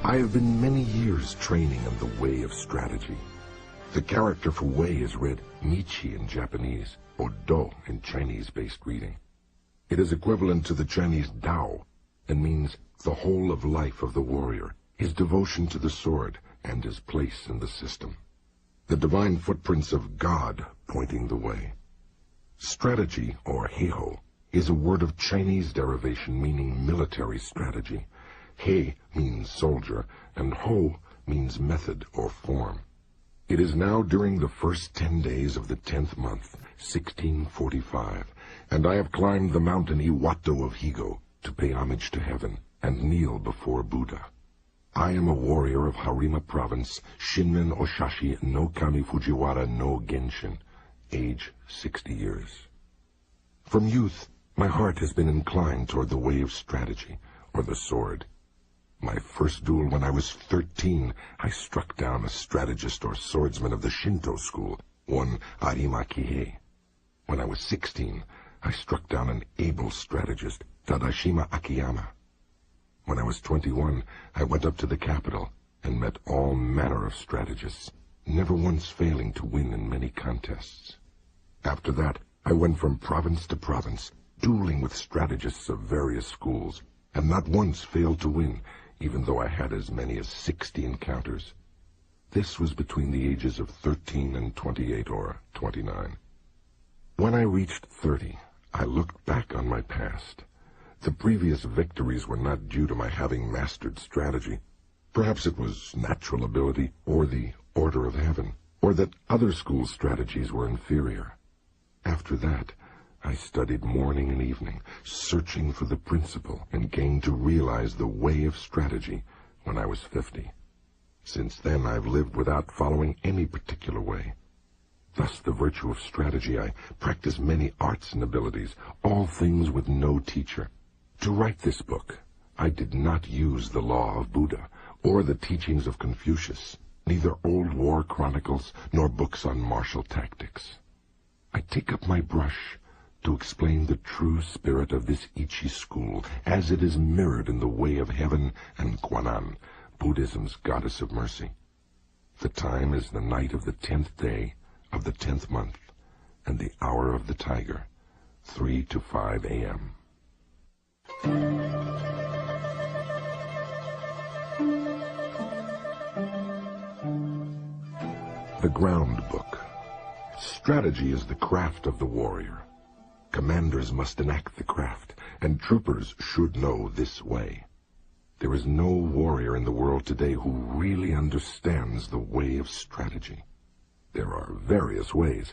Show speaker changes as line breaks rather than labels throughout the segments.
I have been many years training in the way of strategy. The character for way is read Michi in Japanese, or Do in Chinese-based reading. It is equivalent to the Chinese Dao, and means the whole of life of the warrior, his devotion to the sword, and his place in the system. The divine footprints of God pointing the way. Strategy, or heiho, is a word of Chinese derivation meaning military strategy. Hei means soldier, and ho means method or form. It is now during the first 10 days of the 10th month, 1645, and I have climbed the mountain Iwato of Higo to pay homage to heaven and kneel before Buddha. I am a warrior of Harima Province, Shinmen Oshashi no Kami Fujiwara no Genshin, age 60 years. From youth, my heart has been inclined toward the way of strategy, or the sword. My first duel when I was 13, I struck down a strategist or swordsman of the Shinto school, one Arima Kihei. When I was 16, I struck down an able strategist, Tadashima Akiyama. When I was 21, I went up to the capital and met all manner of strategists, never once failing to win in many contests. After that, I went from province to province, dueling with strategists of various schools, and not once failed to win, even though I had as many as 60 encounters. This was between the ages of 13 and 28 or 29. When I reached 30, I looked back on my past. The previous victories were not due to my having mastered strategy. Perhaps it was natural ability, or the order of heaven, or that other school strategies were inferior. After that, I studied morning and evening, searching for the principle, and gained to realize the way of strategy when I was 50. Since then, I've lived without following any particular way. Thus, the virtue of strategy, I practice many arts and abilities, all things with no teacher. To write this book, I did not use the law of Buddha, or the teachings of Confucius, neither old war chronicles, nor books on martial tactics. I take up my brush to explain the true spirit of this Ichi school, as it is mirrored in the way of heaven and Kwannon, Buddhism's goddess of mercy. The time is the night of the 10th day of the 10th month, and the hour of the tiger, 3 to 5 a.m. The Ground Book. Strategy is the craft of the warrior. Commanders must enact the craft, and troopers should know this way. There is no warrior in the world today who really understands the way of strategy. There are various ways.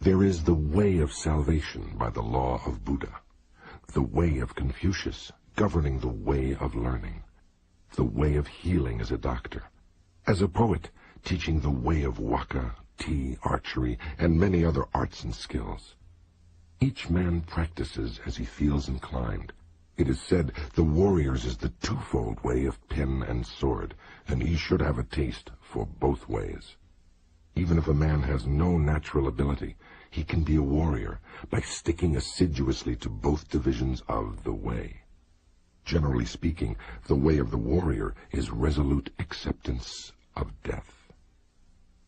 There is the way of salvation by the law of Buddha, the way of Confucius governing the way of learning, the way of healing as a doctor, as a poet teaching the way of waka, tea, archery, and many other arts and skills. Each man practices as he feels inclined. It is said the warrior's is the twofold way of pen and sword, and he should have a taste for both ways. Even if a man has no natural ability, he can be a warrior by sticking assiduously to both divisions of the way. Generally speaking, the way of the warrior is resolute acceptance of death.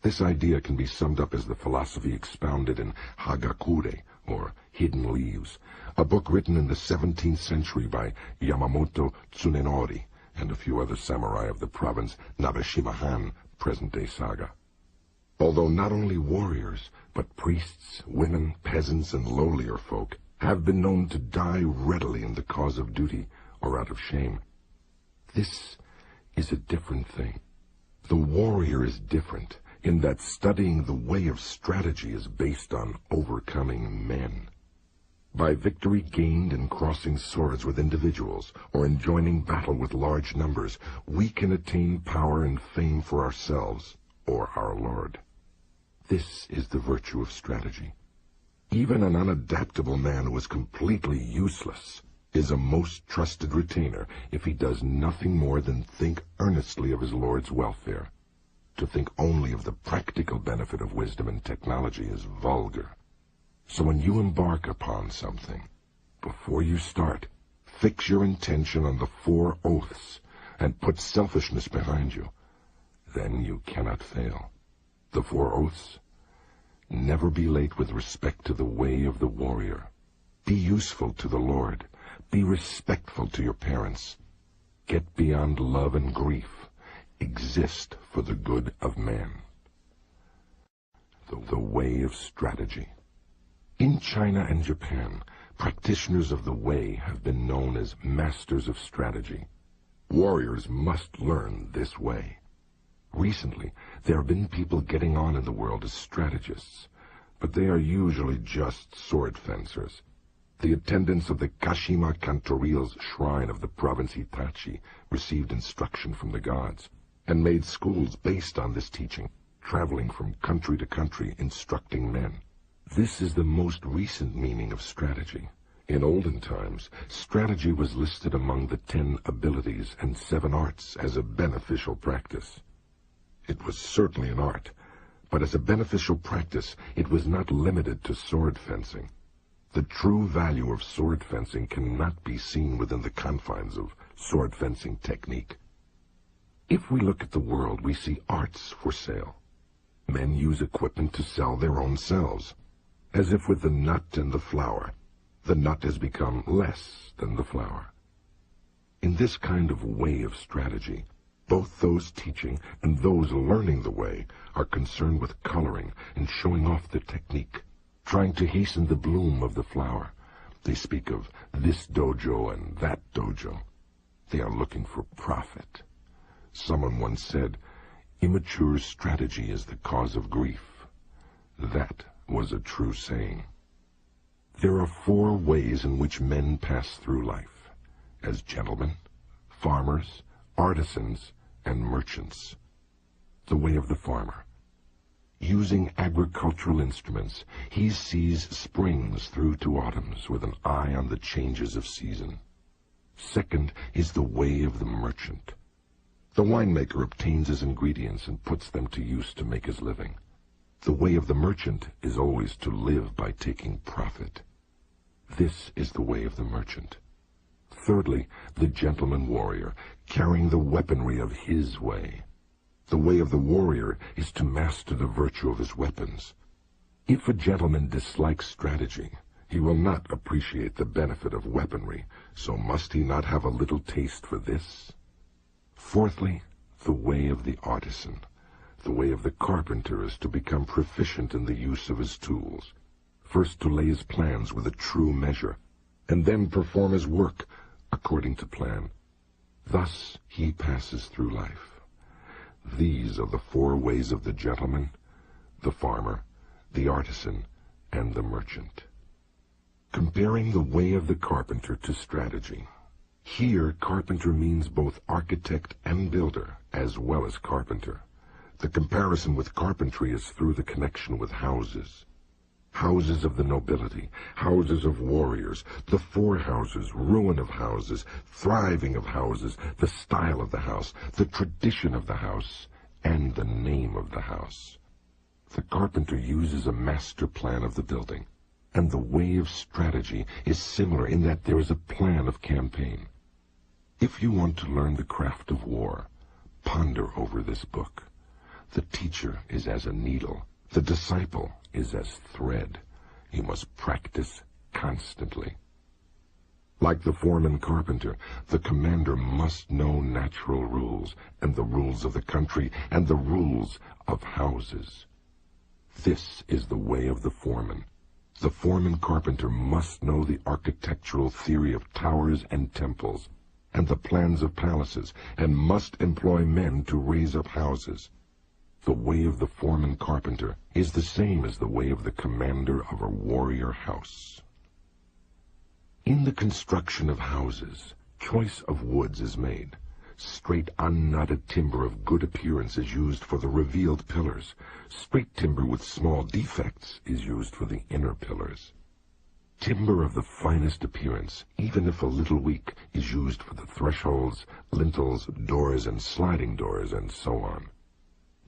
This idea can be summed up as the philosophy expounded in Hagakure, or Hidden Leaves, a book written in the 17th century by Yamamoto Tsunenori and a few other samurai of the province Nabeshima-han, present-day Saga. Although not only warriors, but priests, women, peasants, and lowlier folk have been known to die readily in the cause of duty or out of shame, this is a different thing. The warrior is different in that studying the way of strategy is based on overcoming men. By victory gained in crossing swords with individuals or in joining battle with large numbers, we can attain power and fame for ourselves or our Lord. This is the virtue of strategy. Even an unadaptable man who is completely useless is a most trusted retainer if he does nothing more than think earnestly of his Lord's welfare. To think only of the practical benefit of wisdom and technology is vulgar. So when you embark upon something, before you start, fix your intention on the 4 oaths and put selfishness behind you, then you cannot fail. The 4 oaths: never be late with respect to the way of the warrior. Be useful to the Lord. Be respectful to your parents. Get beyond love and grief. Exist for the good of man. The way of strategy. In China and Japan, practitioners of the way have been known as masters of strategy. Warriors must learn this way. Recently, there have been people getting on in the world as strategists, but they are usually just sword fencers. The attendants of the Kashima Kantoril's shrine of the province Hitachi received instruction from the gods, and made schools based on this teaching, traveling from country to country instructing men. This is the most recent meaning of strategy. In olden times, strategy was listed among the 10 abilities and 7 arts as a beneficial practice. It was certainly an art, but as a beneficial practice, it was not limited to sword fencing. The true value of sword fencing cannot be seen within the confines of sword fencing technique. If we look at the world, we see arts for sale. Men use equipment to sell their own selves, as if with the nut and the flower, the nut has become less than the flower. In this kind of way of strategy, both those teaching and those learning the way are concerned with coloring and showing off the technique, trying to hasten the bloom of the flower. They speak of this dojo and that dojo. They are looking for profit. Someone once said, "Immature strategy is the cause of grief." That was a true saying. There are 4 ways in which men pass through life: as gentlemen, farmers, artisans, and merchants. The way of the farmer. Using agricultural instruments, he sees springs through to autumns with an eye on the changes of season. Second is the way of the merchant. The winemaker obtains his ingredients and puts them to use to make his living. The way of the merchant is always to live by taking profit. This is the way of the merchant. Thirdly, the gentleman warrior, carrying the weaponry of his way. The way of the warrior is to master the virtue of his weapons. If a gentleman dislikes strategy, he will not appreciate the benefit of weaponry, so must he not have a little taste for this? Fourthly, the way of the artisan. The way of the carpenter is to become proficient in the use of his tools, first to lay his plans with a true measure, and then perform his work according to plan. Thus he passes through life. These are the 4 ways of the gentleman, the farmer, the artisan, and the merchant. Comparing the way of the carpenter to strategy. Here, carpenter means both architect and builder, as well as carpenter. The comparison with carpentry is through the connection with houses. Houses of the nobility, houses of warriors, the 4 houses, ruin of houses, thriving of houses, the style of the house, the tradition of the house, and the name of the house. The carpenter uses a master plan of the building, and the way of strategy is similar in that there is a plan of campaign. If you want to learn the craft of war, ponder over this book. The teacher is as a needle. The disciple is as thread. You must practice constantly. Like the foreman carpenter, the commander must know natural rules, and the rules of the country, and the rules of houses. This is the way of the foreman. The foreman carpenter must know the architectural theory of towers and temples, and the plans of palaces, and must employ men to raise up houses. The way of the foreman carpenter is the same as the way of the commander of a warrior house. In the construction of houses, choice of woods is made. Straight unknotted timber of good appearance is used for the revealed pillars. Straight timber with small defects is used for the inner pillars. Timber of the finest appearance, even if a little weak, is used for the thresholds, lintels, doors, and sliding doors, and so on.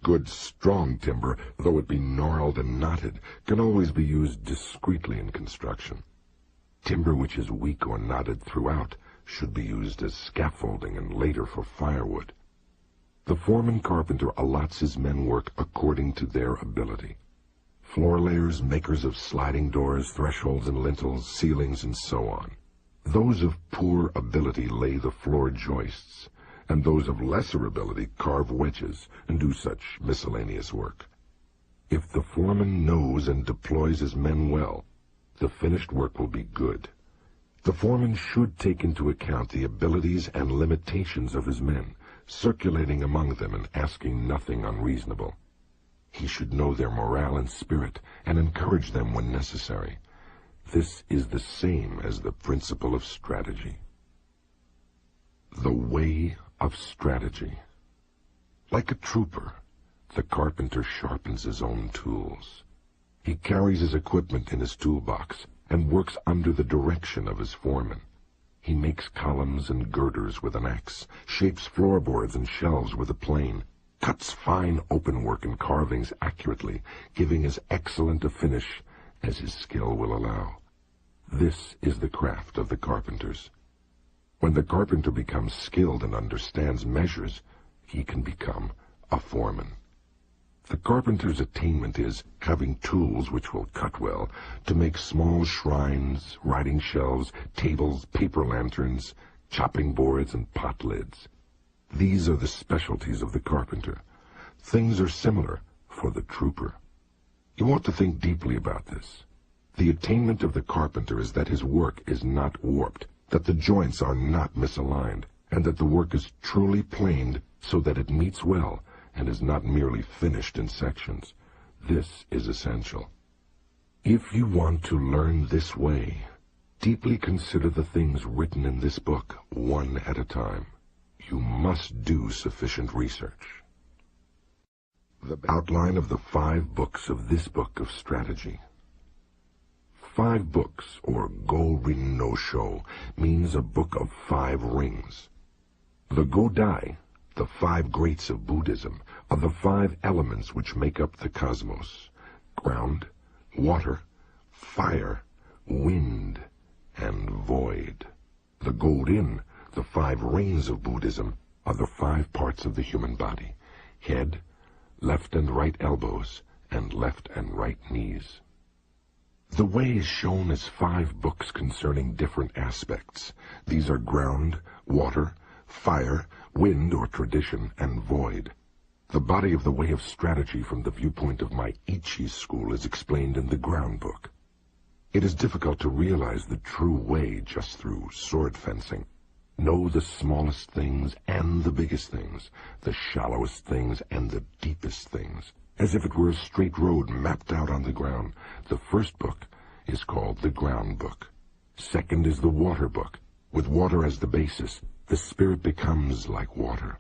Good, strong timber, though it be gnarled and knotted, can always be used discreetly in construction. Timber which is weak or knotted throughout should be used as scaffolding and later for firewood. The foreman carpenter allots his men work according to their ability. Floor layers, makers of sliding doors, thresholds and lintels, ceilings, and so on. Those of poor ability lay the floor joists, and those of lesser ability carve wedges and do such miscellaneous work. If the foreman knows and deploys his men well, the finished work will be good. The foreman should take into account the abilities and limitations of his men, circulating among them and asking nothing unreasonable. He should know their morale and spirit and encourage them when necessary. This is the same as the principle of strategy. The way of strategy. Like a trooper, the carpenter sharpens his own tools. He carries his equipment in his toolbox and works under the direction of his foreman. He makes columns and girders with an axe, shapes floorboards and shelves with a plane, cuts fine openwork and carvings accurately, giving as excellent a finish as his skill will allow. This is the craft of the carpenters. When the carpenter becomes skilled and understands measures, he can become a foreman. The carpenter's attainment is having tools which will cut well to make small shrines, writing shelves, tables, paper lanterns, chopping boards, and pot lids. These are the specialties of the carpenter. Things are similar for the trooper. You want to think deeply about this. The attainment of the carpenter is that his work is not warped, that the joints are not misaligned, and that the work is truly planed so that it meets well and is not merely finished in sections. This is essential. If you want to learn this way, deeply consider the things written in this book one at a time. You must do sufficient research. The outline of the 5 books of this book of strategy. 5 books, or Go-Rin no Sho, means a book of 5 rings. The Godai, the 5 greats of Buddhism, are the 5 elements which make up the cosmos: ground, water, fire, wind, and void. The Go-Rin, the 5 rings of Buddhism, are the 5 parts of the human body: head, left and right elbows, and left and right knees. The way is shown as 5 books concerning different aspects. These are ground, water, fire, wind or tradition, and void. The body of the way of strategy from the viewpoint of my Ichi school is explained in the ground book. It is difficult to realize the true way just through sword fencing. Know the smallest things and the biggest things, the shallowest things and the deepest things, as if it were a straight road mapped out on the ground. The first book is called the ground book. Second is the water book. With water as the basis, the spirit becomes like water.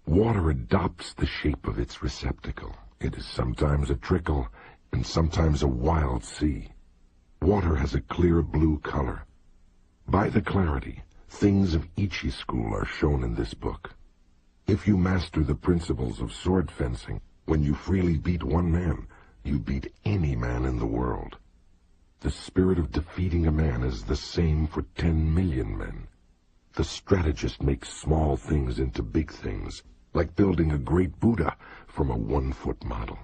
Water adopts the shape of its receptacle. It is sometimes a trickle and sometimes a wild sea. Water has a clear blue color. By the clarity, things of Ichi school are shown in this book. If you master the principles of sword fencing, when you freely beat one man, you beat any man in the world. The spirit of defeating a man is the same for 10 million men. The strategist makes small things into big things, like building a great Buddha from a 1-foot model.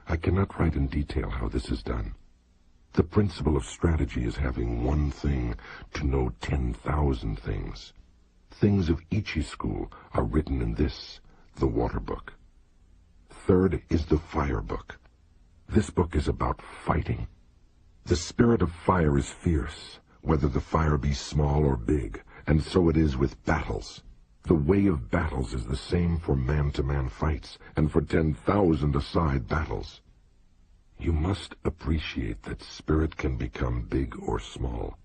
I cannot write in detail how this is done. The principle of strategy is having one thing to know 10,000 things. Things of Ichi school are written in this, the water book. Third is the fire book. This book is about fighting. The spirit of fire is fierce, whether the fire be small or big, and so it is with battles. The way of battles is the same for man-to-man fights and for 10,000-a-side battles. You must appreciate that spirit can become big or small.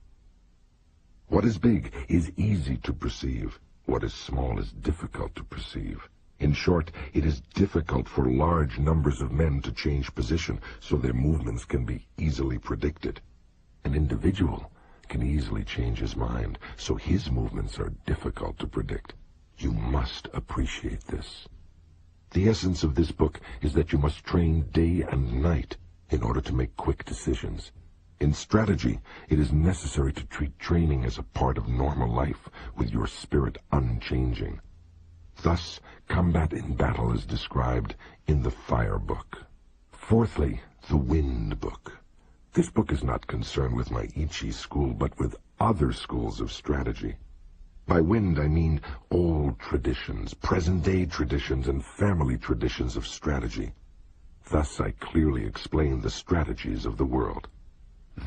What is big is easy to perceive. What is small is difficult to perceive. In short, it is difficult for large numbers of men to change position so their movements can be easily predicted. An individual can easily change his mind, so his movements are difficult to predict. You must appreciate this. The essence of this book is that you must train day and night in order to make quick decisions. In strategy, it is necessary to treat training as a part of normal life, with your spirit unchanging. Thus, combat in battle is described in the Fire Book. Fourthly, the Wind Book. This book is not concerned with my Ichi school, but with other schools of strategy. By wind, I mean old traditions, present-day traditions, and family traditions of strategy. Thus, I clearly explain the strategies of the world.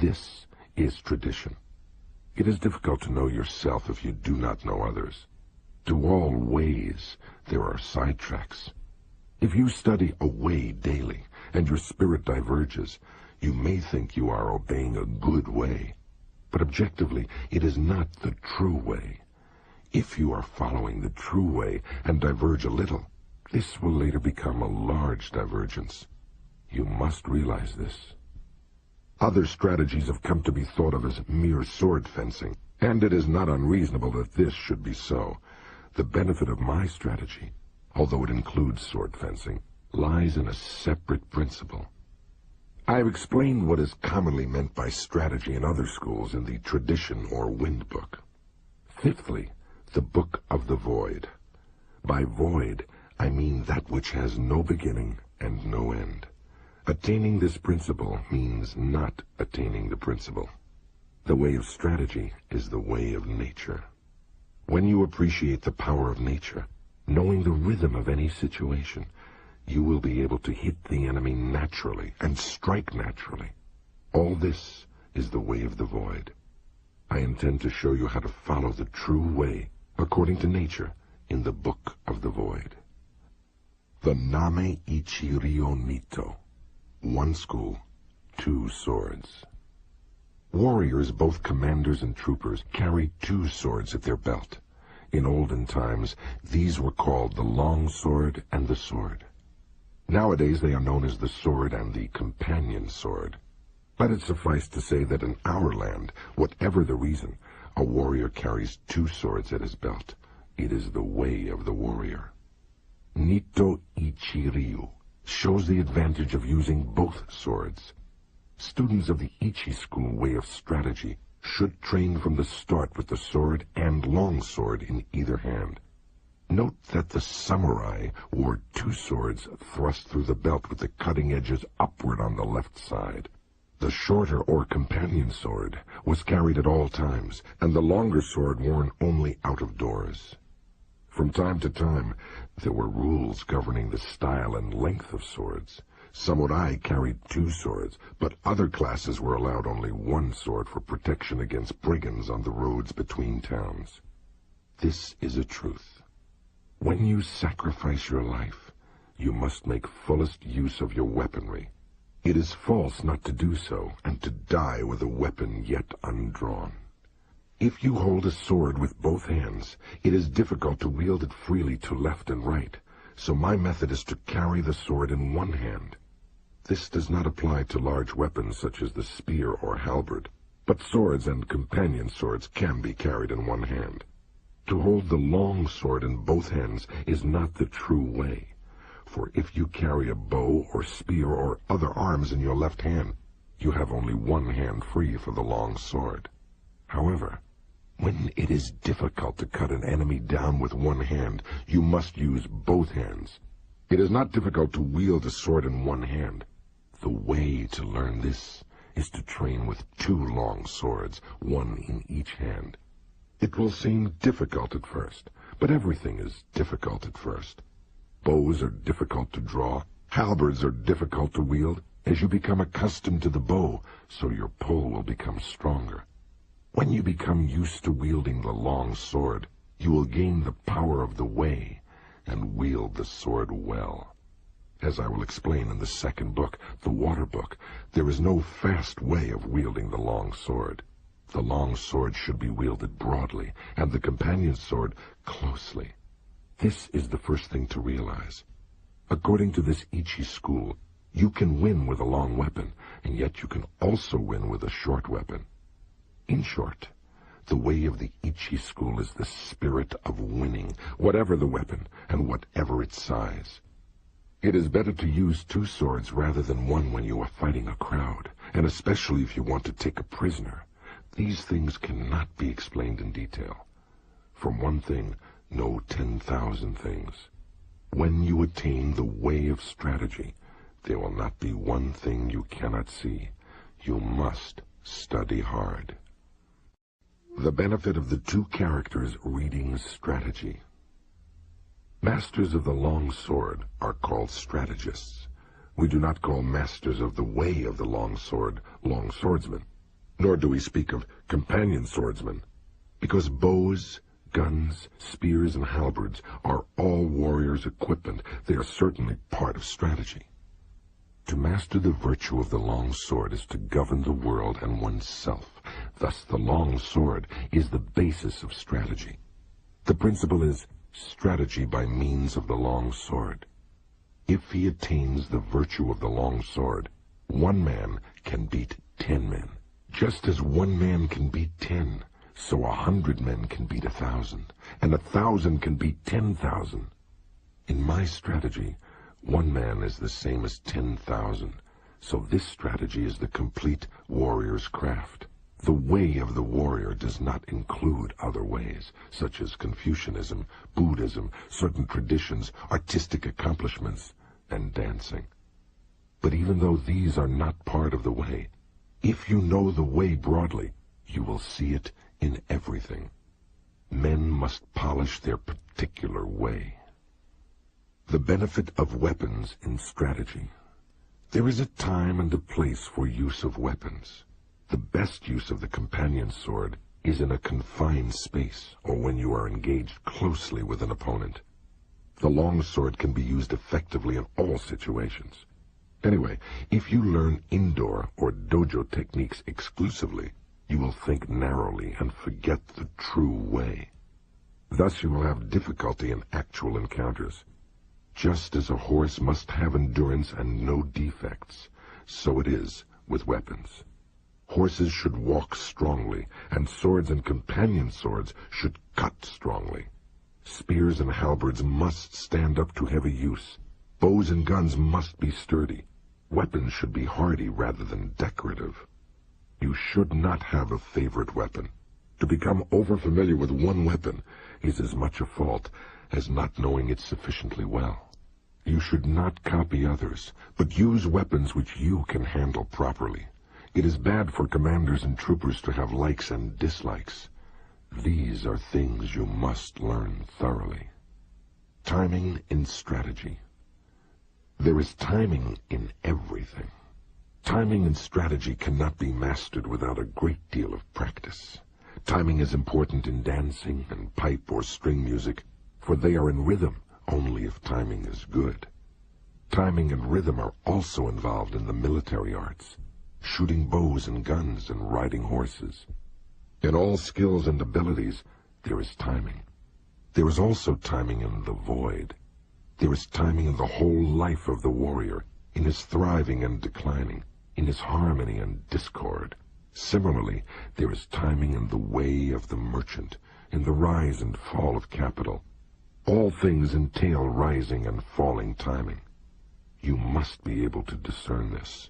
This is tradition. It is difficult to know yourself if you do not know others. To all ways, there are sidetracks. If you study a way daily, and your spirit diverges, you may think you are obeying a good way. But objectively, it is not the true way. If you are following the true way and diverge a little, this will later become a large divergence. You must realize this. Other strategies have come to be thought of as mere sword fencing, and it is not unreasonable that this should be so. The benefit of my strategy, although it includes sword fencing, lies in a separate principle. I have explained what is commonly meant by strategy in other schools in the Tradition or Wind Book. Fifthly, the Book of the Void. By void, I mean that which has no beginning and no end. Attaining this principle means not attaining the principle. The way of strategy is the way of nature. When you appreciate the power of nature, knowing the rhythm of any situation, you will be able to hit the enemy naturally and strike naturally. All this is the way of the void. I intend to show you how to follow the true way, according to nature, in the Book of the Void. The Name Ichi Ryo Nito. One school, two swords. Warriors, both commanders and troopers, carry two swords at their belt. In olden times, these were called the long sword and the sword. Nowadays they are known as the sword and the companion sword. Let it suffice to say that in our land, whatever the reason, a warrior carries two swords at his belt. It is the way of the warrior. Nito Ichi Ryu shows the advantage of using both swords. Students of the Ichi school way of strategy should train from the start with the sword and long sword in either hand. Note that the samurai wore two swords thrust through the belt with the cutting edges upward on the left side. The shorter or companion sword was carried at all times, and the longer sword worn only out of doors. From time to time, there were rules governing the style and length of swords. Samurai carried two swords, but other classes were allowed only one sword for protection against brigands on the roads between towns. This is a truth. When you sacrifice your life, you must make fullest use of your weaponry. It is false not to do so, and to die with a weapon yet undrawn. If you hold a sword with both hands, it is difficult to wield it freely to left and right, so my method is to carry the sword in one hand. This does not apply to large weapons such as the spear or halberd, but swords and companion swords can be carried in one hand. To hold the long sword in both hands is not the true way, for if you carry a bow or spear or other arms in your left hand, you have only one hand free for the long sword. However, when it is difficult to cut an enemy down with one hand, you must use both hands. It is not difficult to wield a sword in one hand. The way to learn this is to train with two long swords, one in each hand. It will seem difficult at first, but everything is difficult at first. Bows are difficult to draw, halberds are difficult to wield. As you become accustomed to the bow, so your pull will become stronger. When you become used to wielding the long sword, you will gain the power of the way and wield the sword well. As I will explain in the second book, the Water Book, there is no fast way of wielding the long sword. The long sword should be wielded broadly, and the companion sword closely. This is the first thing to realize. According to this Ichi school, you can win with a long weapon, and yet you can also win with a short weapon. In short, the way of the Ichi school is the spirit of winning, whatever the weapon and whatever its size. It is better to use two swords rather than one when you are fighting a crowd, and especially if you want to take a prisoner. These things cannot be explained in detail. From one thing, know 10,000 things. When you attain the way of strategy, there will not be one thing you cannot see. You must study hard. The benefit of the two characters reading strategy. Masters of the long sword are called strategists. We do not call masters of the way of the long sword long swordsmen, nor do we speak of companion swordsmen, because bows, guns, spears, and halberds are all warriors' equipment. They are certainly part of strategy. To master the virtue of the long sword is to govern the world and oneself. Thus the long sword is the basis of strategy. The principle is strategy by means of the long sword. If he attains the virtue of the long sword, one man can beat 10 men. Just as one man can beat 10, so 100 men can beat 1,000, and 1,000 can beat 10,000. In my strategy, one man is the same as 10,000, so this strategy is the complete warrior's craft. The way of the warrior does not include other ways, such as Confucianism, Buddhism, certain traditions, artistic accomplishments, and dancing. But even though these are not part of the way, if you know the way broadly, you will see it in everything. Men must polish their particular way. The benefit of weapons in strategy. There is a time and a place for use of weapons. The best use of the companion sword is in a confined space or when you are engaged closely with an opponent. The long sword can be used effectively in all situations. Anyway, if you learn indoor or dojo techniques exclusively, you will think narrowly and forget the true way. Thus you will have difficulty in actual encounters. Just as a horse must have endurance and no defects, so it is with weapons. Horses should walk strongly, and swords and companion swords should cut strongly. Spears and halberds must stand up to heavy use. Bows and guns must be sturdy. Weapons should be hardy rather than decorative. You should not have a favorite weapon. To become overfamiliar with one weapon is as much a fault as not knowing it sufficiently well. You should not copy others, but use weapons which you can handle properly. It is bad for commanders and troopers to have likes and dislikes. These are things you must learn thoroughly. Timing in strategy. There is timing in everything. Timing in strategy cannot be mastered without a great deal of practice. Timing is important in dancing and pipe or string music, for they are in rhythm only if timing is good. Timing and rhythm are also involved in the military arts, shooting bows and guns and riding horses. In all skills and abilities, there is timing. There is also timing in the void. There is timing in the whole life of the warrior, in his thriving and declining, in his harmony and discord. Similarly, there is timing in the way of the merchant, in the rise and fall of capital. All things entail rising and falling timing. You must be able to discern this.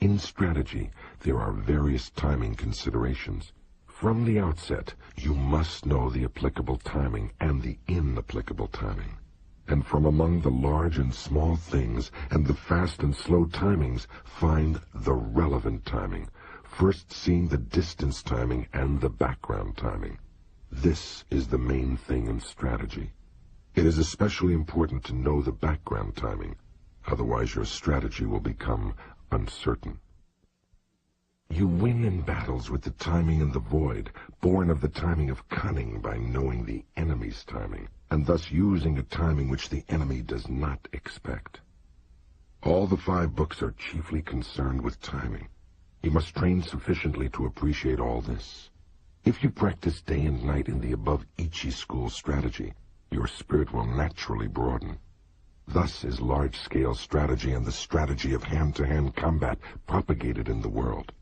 In strategy, there are various timing considerations. From the outset, you must know the applicable timing and the inapplicable timing. And from among the large and small things and the fast and slow timings, find the relevant timing, first seeing the distance timing and the background timing. This is the main thing in strategy. It is especially important to know the background timing, otherwise your strategy will become uncertain. You win in battles with the timing in the void, born of the timing of cunning by knowing the enemy's timing, and thus using a timing which the enemy does not expect. All the 5 books are chiefly concerned with timing. You must train sufficiently to appreciate all this. If you practice day and night in the above Ichi school strategy, your spirit will naturally broaden. Thus is large-scale strategy and the strategy of hand-to-hand combat propagated in the world.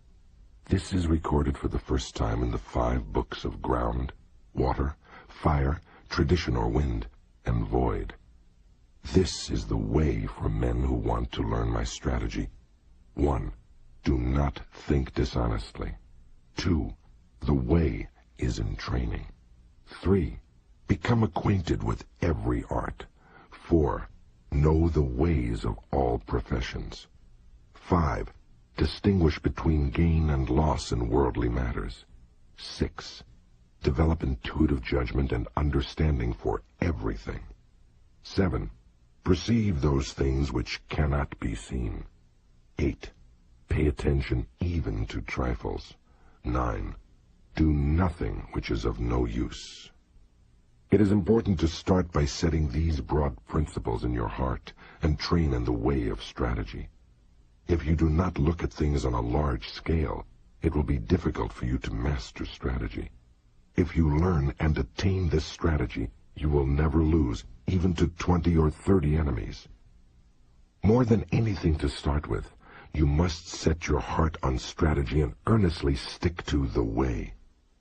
This is recorded for the first time in the 5 books of ground, water, fire, tradition or wind, and void. This is the way for men who want to learn my strategy. 1. Do not think dishonestly. 2. The way is in training. 3. Become acquainted with every art. 4. Know the ways of all professions. 5. Distinguish between gain and loss in worldly matters. 6. Develop intuitive judgment and understanding for everything. 7. Perceive those things which cannot be seen. 8. Pay attention even to trifles. 9. Do nothing which is of no use. It is important to start by setting these broad principles in your heart and train in the way of strategy. If you do not look at things on a large scale, it will be difficult for you to master strategy. If you learn and attain this strategy, you will never lose, even to 20 or 30 enemies. More than anything to start with, you must set your heart on strategy and earnestly stick to the way.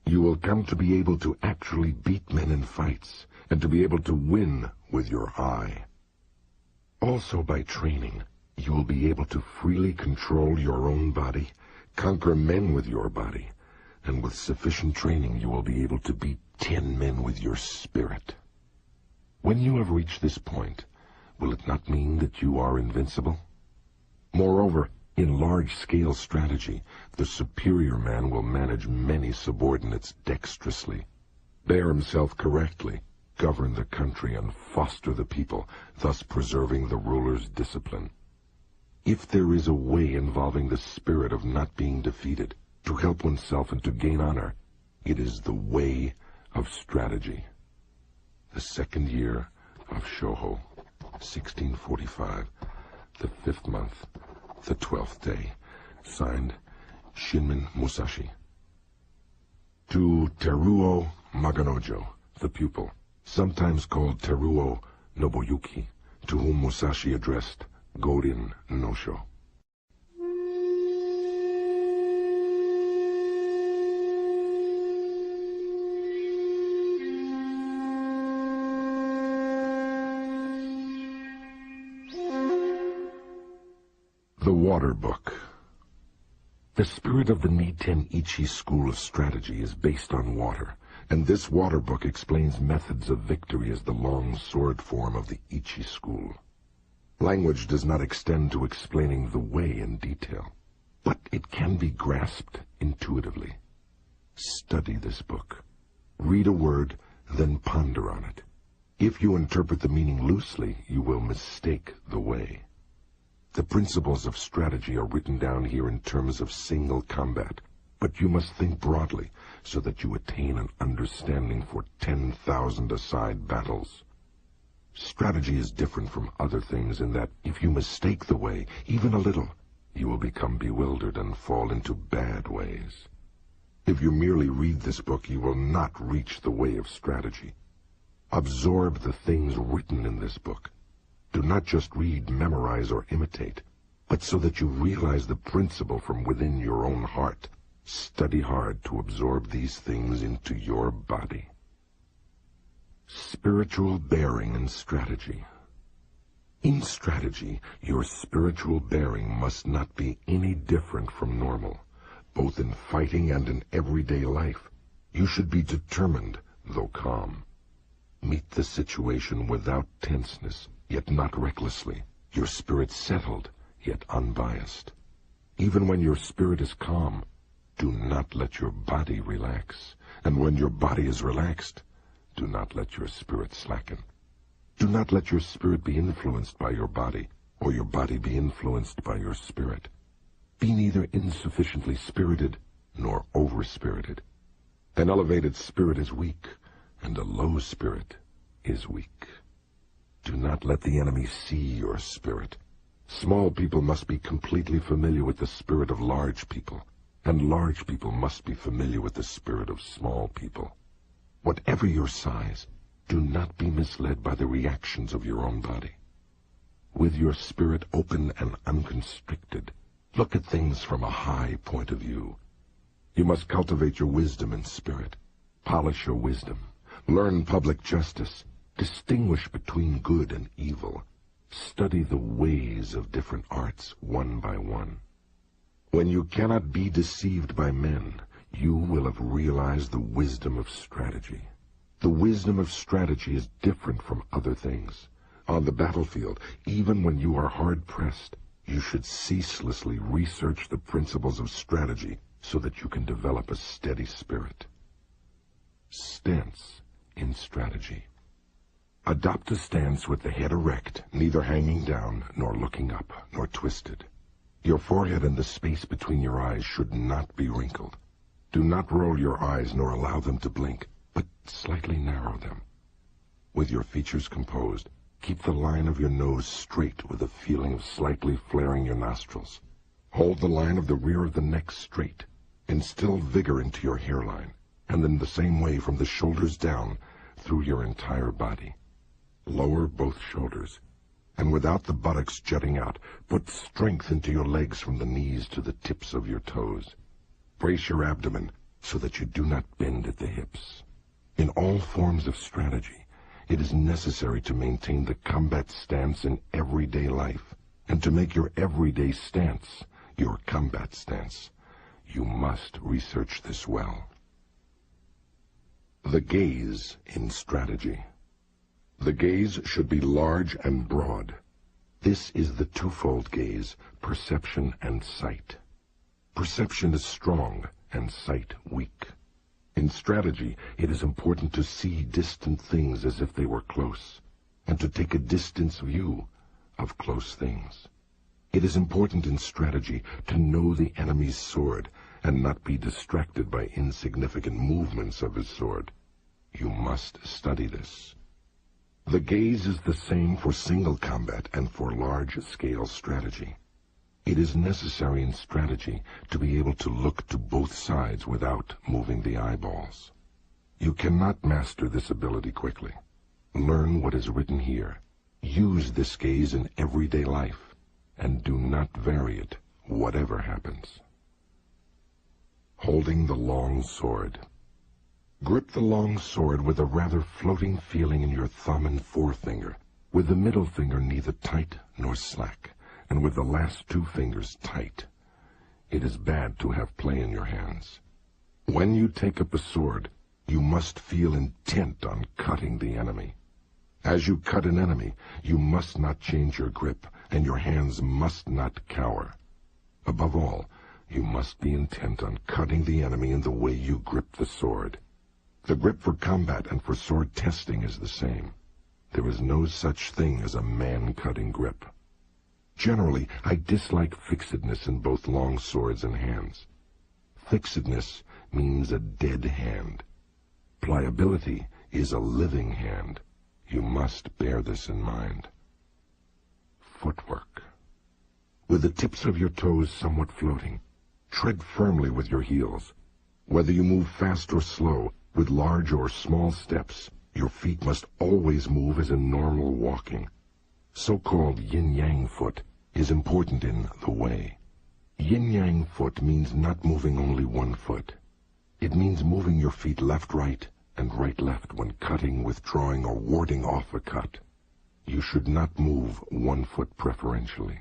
You will come to be able to actually beat men in fights, and to be able to win with your eye. Also by training, you will be able to freely control your own body, conquer men with your body, and with sufficient training you will be able to beat 10 men with your spirit. When you have reached this point, will it not mean that you are invincible? Moreover, in large-scale strategy, the superior man will manage many subordinates dexterously, bear himself correctly, govern the country, and foster the people, thus preserving the ruler's discipline. If there is a way involving the spirit of not being defeated, to help oneself and to gain honor, it is the way of strategy. The second year of Shoho, 1645, the 5th month, the 12th day. Signed, Shinmin Musashi. To Teruo Maganojo, the pupil, sometimes called Teruo Nobuyuki, to whom Musashi addressed Gorin Nosho. The Water Book. The spirit of the Niten Ichi school of strategy is based on water, and this water book explains methods of victory as the long sword form of the Ichi school. Language does not extend to explaining the way in detail, but it can be grasped intuitively. Study this book. Read a word, then ponder on it. If you interpret the meaning loosely, you will mistake the way. The principles of strategy are written down here in terms of single combat, but you must think broadly so that you attain an understanding for 10,000 aside battles. Strategy is different from other things in that if you mistake the way, even a little, you will become bewildered and fall into bad ways. If you merely read this book, you will not reach the way of strategy. Absorb the things written in this book. Do not just read, memorize, or imitate, but so that you realize the principle from within your own heart. Study hard to absorb these things into your body. Spiritual bearing and strategy. In strategy, your spiritual bearing must not be any different from normal. Both in fighting and in everyday life, you should be determined, though calm. Meet the situation without tenseness, yet not recklessly, your spirit settled, yet unbiased. Even when your spirit is calm, do not let your body relax, and when your body is relaxed, do not let your spirit slacken. Do not let your spirit be influenced by your body, or your body be influenced by your spirit. Be neither insufficiently spirited nor over-spirited. An elevated spirit is weak, and a low spirit is weak. Do not let the enemy see your spirit. Small people must be completely familiar with the spirit of large people, and large people must be familiar with the spirit of small people. Whatever your size, do not be misled by the reactions of your own body. With your spirit open and unconstricted, look at things from a high point of view. You must cultivate your wisdom and spirit, polish your wisdom, learn public justice, distinguish between good and evil, study the ways of different arts one by one. When you cannot be deceived by men, you will have realized the wisdom of strategy. The wisdom of strategy is different from other things. On the battlefield, even when you are hard-pressed, you should ceaselessly research the principles of strategy so that you can develop a steady spirit. Stance in strategy. Adopt a stance with the head erect, neither hanging down, nor looking up, nor twisted. Your forehead and the space between your eyes should not be wrinkled. Do not roll your eyes nor allow them to blink, but slightly narrow them. With your features composed, keep the line of your nose straight with a feeling of slightly flaring your nostrils. Hold the line of the rear of the neck straight. Instill vigor into your hairline, and then the same way from the shoulders down through your entire body. Lower both shoulders, and without the buttocks jutting out, put strength into your legs from the knees to the tips of your toes. Brace your abdomen so that you do not bend at the hips. In all forms of strategy, it is necessary to maintain the combat stance in everyday life, and to make your everyday stance your combat stance. You must research this well. The gaze in strategy. The gaze should be large and broad. This is the twofold gaze, perception and sight. Perception is strong and sight weak. In strategy, it is important to see distant things as if they were close, and to take a distance view of close things. It is important in strategy to know the enemy's sword and not be distracted by insignificant movements of his sword. You must study this. The gaze is the same for single combat and for large-scale strategy. It is necessary in strategy to be able to look to both sides without moving the eyeballs. You cannot master this ability quickly. Learn what is written here. Use this gaze in everyday life, and do not vary it, whatever happens. Holding the long sword. Grip the long sword with a rather floating feeling in your thumb and forefinger, with the middle finger neither tight nor slack, and with the last two fingers tight. It is bad to have play in your hands. When you take up a sword, you must feel intent on cutting the enemy. As you cut an enemy, you must not change your grip, and your hands must not cower. Above all, you must be intent on cutting the enemy in the way you grip the sword. The grip for combat and for sword testing is the same. There is no such thing as a man-cutting grip. Generally, I dislike fixedness in both long swords and hands. Fixedness means a dead hand. Pliability is a living hand. You must bear this in mind. Footwork. With the tips of your toes somewhat floating, tread firmly with your heels. Whether you move fast or slow, with large or small steps, your feet must always move as in normal walking. So-called yin-yang foot is important in the way. Yin-yang foot means not moving only one foot. It means moving your feet left-right and right-left when cutting, withdrawing, or warding off a cut. You should not move one foot preferentially.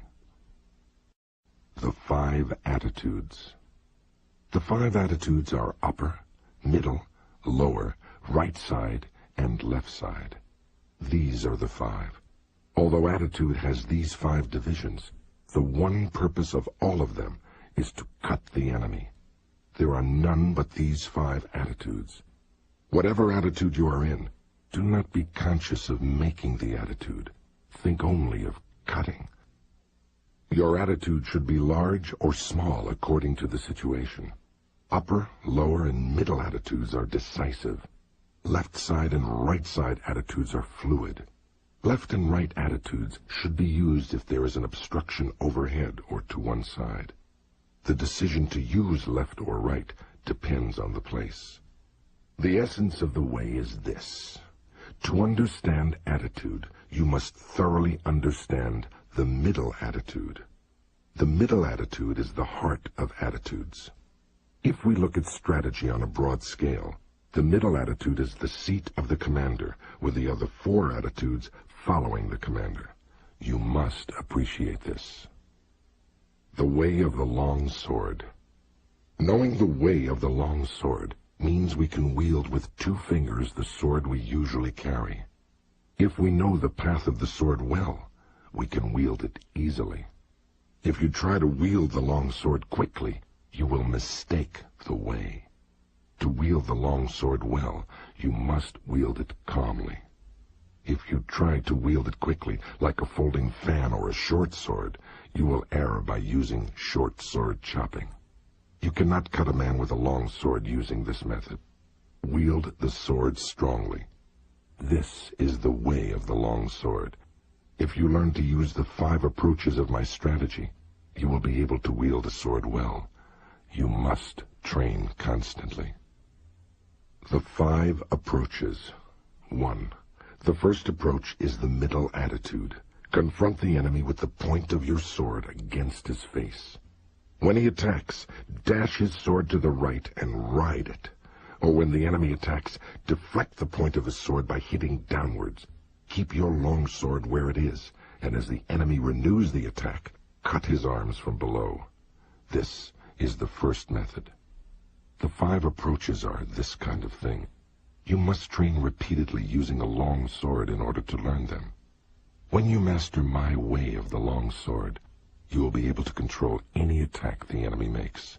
The 5 attitudes. The 5 attitudes are upper, middle, lower, right side, and left side. These are the 5. Although attitude has these 5 divisions, the one purpose of all of them is to cut the enemy. There are none but these 5 attitudes. Whatever attitude you are in, do not be conscious of making the attitude. Think only of cutting. Your attitude should be large or small according to the situation. Upper, lower, and middle attitudes are decisive. Left side and right side attitudes are fluid. Left and right attitudes should be used if there is an obstruction overhead or to one side. The decision to use left or right depends on the place. The essence of the way is this. To understand attitude, you must thoroughly understand the middle attitude. The middle attitude is the heart of attitudes. If we look at strategy on a broad scale, the middle attitude is the seat of the commander, with the other 4 attitudes following the commander. You must appreciate this. The way of the long sword. Knowing the way of the long sword means we can wield with 2 fingers the sword we usually carry. If we know the path of the sword well, we can wield it easily. If you try to wield the long sword quickly, you will mistake the way. To wield the long sword well, you must wield it calmly. If you try to wield it quickly, like a folding fan or a short sword, you will err by using short sword chopping. You cannot cut a man with a long sword using this method. Wield the sword strongly. This is the way of the long sword. If you learn to use the 5 approaches of my strategy, you will be able to wield a sword well. You must train constantly. The 5 approaches. 1. The first approach is the middle attitude. Confront the enemy with the point of your sword against his face. When he attacks, dash his sword to the right and ride it. Or when the enemy attacks, deflect the point of his sword by hitting downwards. Keep your long sword where it is, and as the enemy renews the attack, cut his arms from below. This is the first method. The 5 approaches are this kind of thing. You must train repeatedly using a long sword in order to learn them. When you master my way of the long sword, you will be able to control any attack the enemy makes.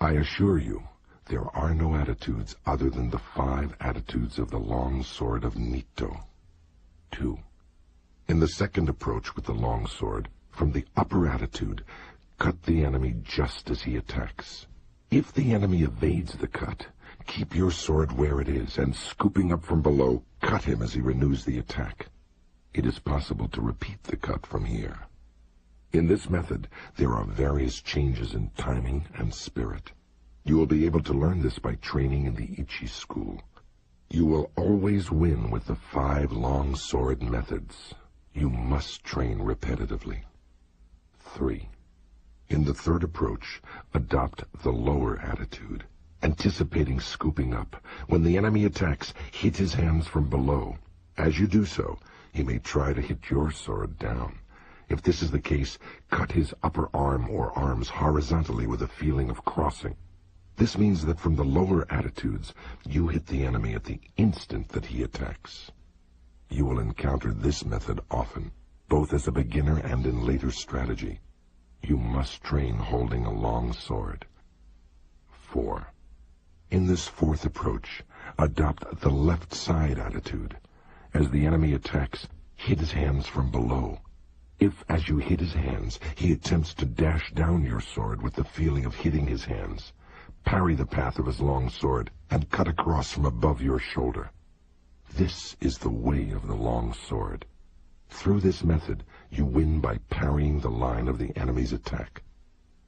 I assure you, there are no attitudes other than the 5 attitudes of the long sword of Nito. 2. In the second approach with the long sword, from the upper attitude, cut the enemy just as he attacks. If the enemy evades the cut, keep your sword where it is, and scooping up from below, cut him as he renews the attack. It is possible to repeat the cut from here. In this method, there are various changes in timing and spirit. You will be able to learn this by training in the Ichi school. You will always win with the 5 long sword methods. You must train repetitively. 3. In the third approach, adopt the lower attitude. Anticipating scooping up, when the enemy attacks, hit his hands from below. As you do so, he may try to hit your sword down. If this is the case, cut his upper arm or arms horizontally with a feeling of crossing. This means that from the lower attitudes, you hit the enemy at the instant that he attacks. You will encounter this method often, both as a beginner and in later strategy. You must train holding a long sword. 4. In this fourth approach, adopt the left side attitude. As the enemy attacks, hit his hands from below. If, as you hit his hands, he attempts to dash down your sword with the feeling of hitting his hands, parry the path of his long sword and cut across from above your shoulder. This is the way of the long sword. Through this method, you win by parrying the line of the enemy's attack.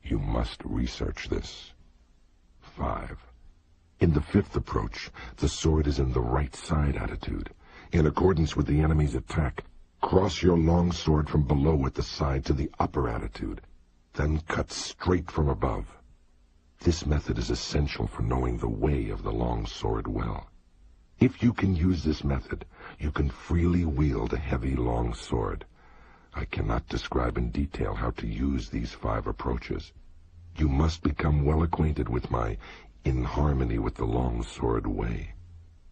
You must research this. 5. In the fifth approach, the sword is in the right side attitude. In accordance with the enemy's attack, cross your long sword from below at the side to the upper attitude, then cut straight from above. This method is essential for knowing the way of the long sword well. If you can use this method, you can freely wield a heavy long sword. I cannot describe in detail how to use these 5 approaches. You must become well acquainted with my in harmony with the long sword way.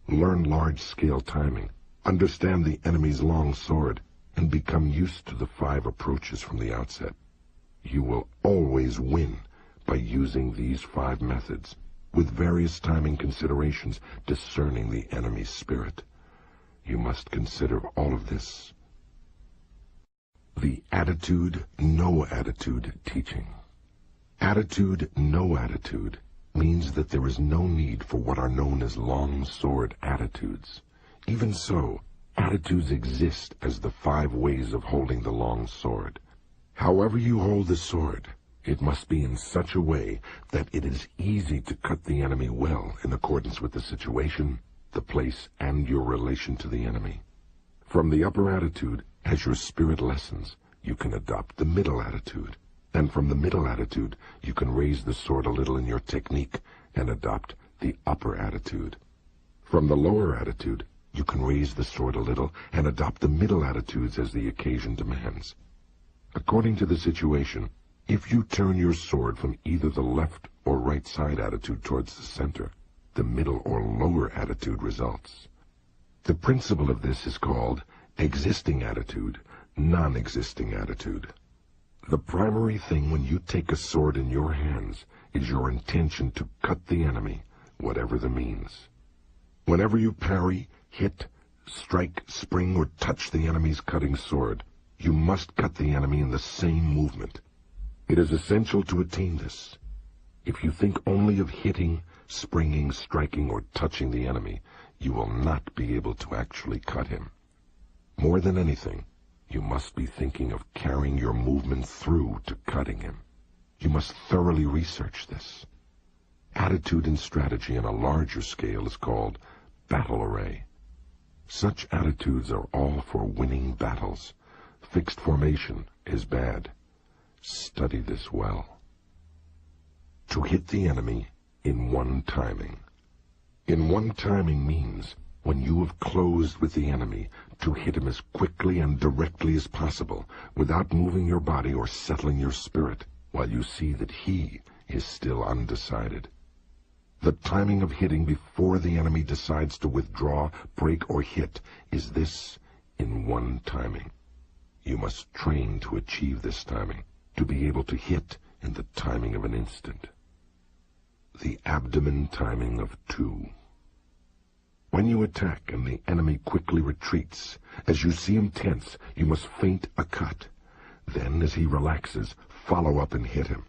Learn large-scale timing, understand the enemy's long sword, and become used to the 5 approaches from the outset. You will always win by using these 5 methods, with various timing considerations discerning the enemy's spirit. You must consider all of this. The attitude, no attitude teaching. Attitude, no attitude means that there is no need for what are known as long sword attitudes. Even so, attitudes exist as the 5 ways of holding the long sword. However you hold the sword, it must be in such a way that it is easy to cut the enemy well in accordance with the situation, the place, and your relation to the enemy. From the upper attitude, as your spirit lessens, you can adopt the middle attitude. And from the middle attitude, you can raise the sword a little in your technique and adopt the upper attitude. From the lower attitude, you can raise the sword a little and adopt the middle attitudes as the occasion demands. According to the situation, If you turn your sword from either the left or right side attitude towards the center, the middle or lower attitude results. The principle of this is called existing attitude, non-existing attitude. The primary thing when you take a sword in your hands is your intention to cut the enemy, whatever the means. Whenever you parry, hit, strike, spring, or touch the enemy's cutting sword, you must cut the enemy in the same movement. It is essential to attain this. If you think only of hitting, springing, striking, or touching the enemy, you will not be able to actually cut him. More than anything, you must be thinking of carrying your movement through to cutting him. You must thoroughly research this. Attitude and strategy on a larger scale is called battle array. Such attitudes are all for winning battles. Fixed formation is bad. Study this well. To hit the enemy in one timing. In one timing means when you have closed with the enemy, to hit him as quickly and directly as possible without moving your body or settling your spirit while you see that he is still undecided. The timing of hitting before the enemy decides to withdraw, break, or hit is this in one timing. You must train to achieve this timing, to be able to hit in the timing of an instant. The abdomen timing of 2. When you attack and the enemy quickly retreats, as you see him tense, you must feint a cut. Then, as he relaxes, follow up and hit him.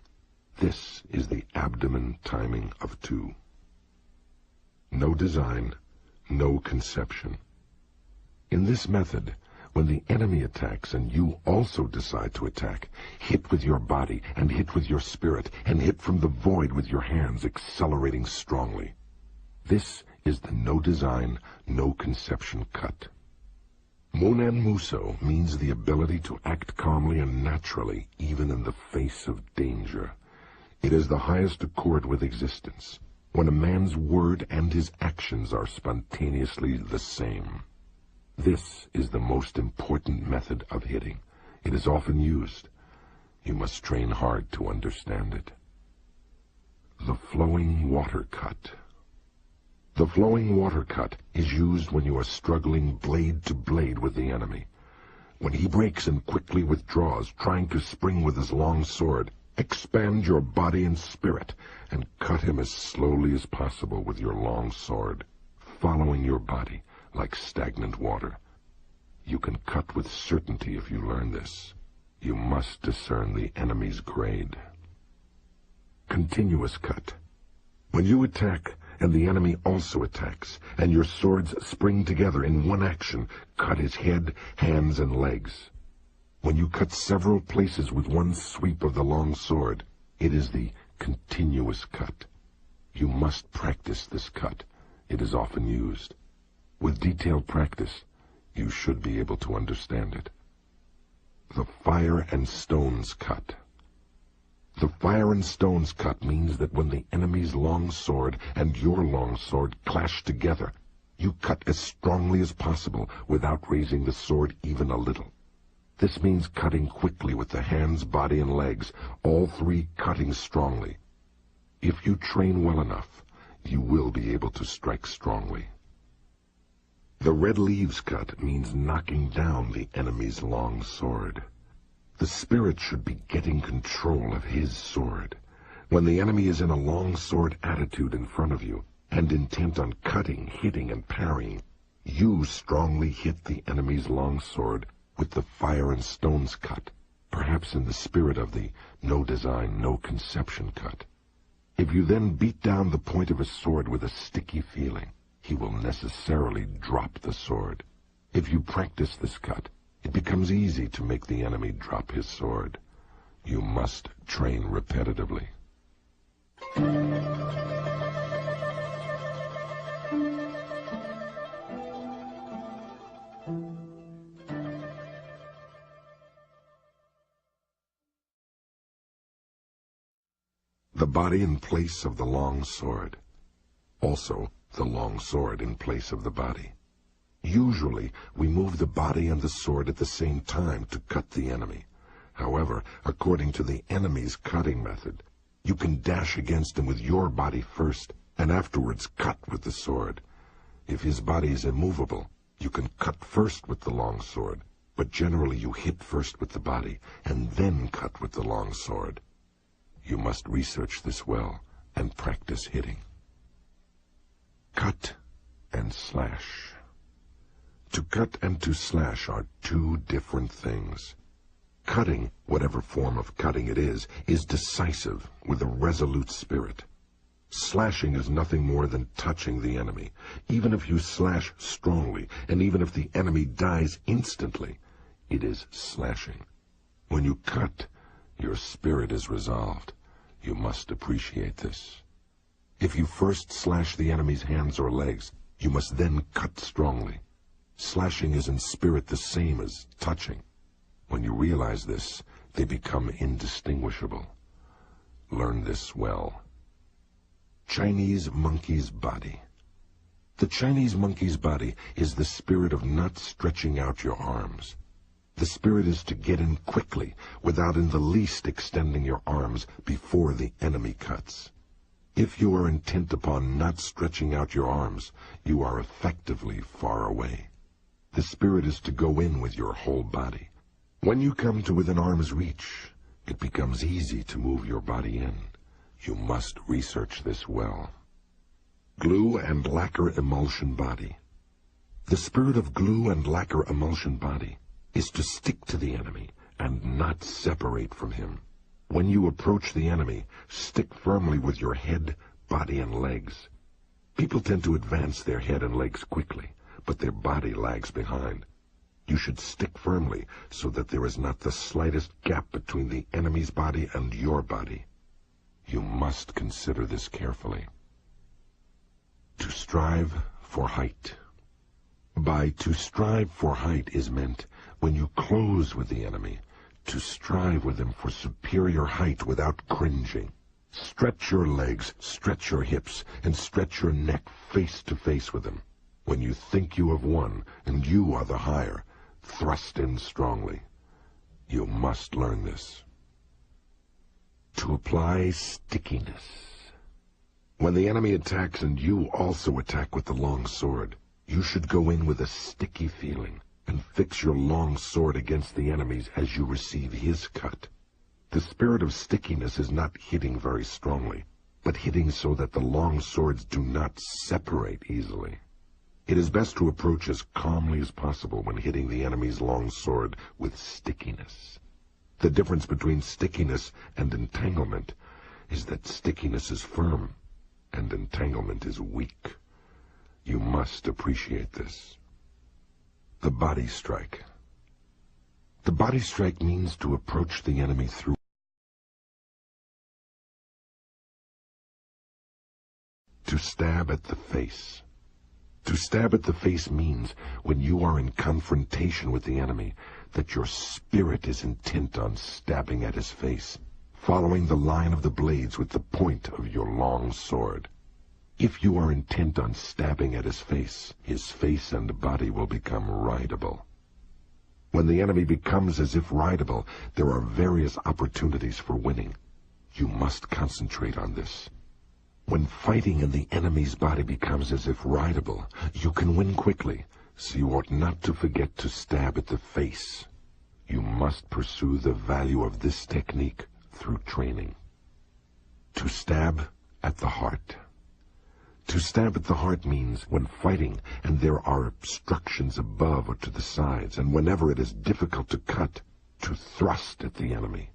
This is the abdomen timing of 2. No design, no conception. In this method, when the enemy attacks and you also decide to attack, hit with your body and hit with your spirit and hit from the void with your hands, accelerating strongly. This is the no design, no conception cut. Munen Muso means the ability to act calmly and naturally even in the face of danger. It is the highest accord with existence, when a man's word and his actions are spontaneously the same. This is the most important method of hitting. It is often used. You must train hard to understand it. The flowing water cut. The flowing water cut is used when you are struggling blade to blade with the enemy. When he breaks and quickly withdraws, trying to spring with his long sword, expand your body and spirit and cut him as slowly as possible with your long sword, following your body like stagnant water. You can cut with certainty if you learn this. You must discern the enemy's grade. Continuous cut. When you attack and the enemy also attacks, and your swords spring together in one action, cut his head, hands, and legs. When you cut several places with one sweep of the long sword, it is the continuous cut. You must practice this cut. It is often used. With detailed practice, you should be able to understand it. The fire and stones cut. The fire and stones cut means that when the enemy's long sword and your long sword clash together, you cut as strongly as possible without raising the sword even a little. This means cutting quickly with the hands, body, and legs, all three cutting strongly. If you train well enough, you will be able to strike strongly. The red leaves cut means knocking down the enemy's long sword. The spirit should be getting control of his sword. When the enemy is in a long sword attitude in front of you and intent on cutting, hitting, and parrying, you strongly hit the enemy's long sword with the fire and stones cut, perhaps in the spirit of the no design, no conception cut. If you then beat down the point of his sword with a sticky feeling, he will necessarily drop the sword. If you practice this cut, it becomes easy to make the enemy drop his sword. You must train repetitively. The body in place of the long sword. Also, the long sword in place of the body. Usually, we move the body and the sword at the same time to cut the enemy. However, according to the enemy's cutting method, you can dash against him with your body first, and afterwards cut with the sword. If his body is immovable, you can cut first with the long sword, but generally you hit first with the body, and then cut with the long sword. You must research this well, and practice hitting. Cut and slash. To cut and to slash are two different things. Cutting, whatever form of cutting it is decisive, with a resolute spirit. Slashing is nothing more than touching the enemy. Even if you slash strongly, and even if the enemy dies instantly, it is slashing. When you cut, your spirit is resolved. You must appreciate this. If you first slash the enemy's hands or legs, you must then cut strongly. Slashing is in spirit the same as touching. When you realize this, they become indistinguishable. Learn this well. Chinese monkey's body. The Chinese monkey's body is the spirit of not stretching out your arms. The spirit is to get in quickly, without in the least extending your arms before the enemy cuts. If you are intent upon not stretching out your arms, you are effectively far away. The spirit is to go in with your whole body. When you come to within arm's reach, it becomes easy to move your body in. You must research this well. Glue and lacquer emulsion body. The spirit of glue and lacquer emulsion body is to stick to the enemy and not separate from him. When you approach the enemy, stick firmly with your head, body, and legs. People tend to advance their head and legs quickly, but their body lags behind. You should stick firmly so that there is not the slightest gap between the enemy's body and your body. You must consider this carefully. To strive for height. By to strive for height is meant when you close with the enemy, to strive with him for superior height without cringing. Stretch your legs, stretch your hips, and stretch your neck face to face with him. When you think you have won, and you are the higher, thrust in strongly. You must learn this. To apply stickiness. When the enemy attacks and you also attack with the long sword, you should go in with a sticky feeling and fix your long sword against the enemy's as you receive his cut. The spirit of stickiness is not hitting very strongly, but hitting so that the long swords do not separate easily. It is best to approach as calmly as possible when hitting the enemy's long sword with stickiness. The difference between stickiness and entanglement is that stickiness is firm and entanglement is weak. You must appreciate this. The body strike. The body strike means to approach the enemy through. To stab at the face. To stab at the face means, when you are in confrontation with the enemy, that your spirit is intent on stabbing at his face, following the line of the blades with the point of your long sword. If you are intent on stabbing at his face and body will become rideable. When the enemy becomes as if rideable, there are various opportunities for winning. You must concentrate on this. When fighting and the enemy's body becomes as if rideable, you can win quickly, so you ought not to forget to stab at the face. You must pursue the value of this technique through training. To stab at the heart. To stab at the heart means when fighting and there are obstructions above or to the sides, and whenever it is difficult to cut, to thrust at the enemy.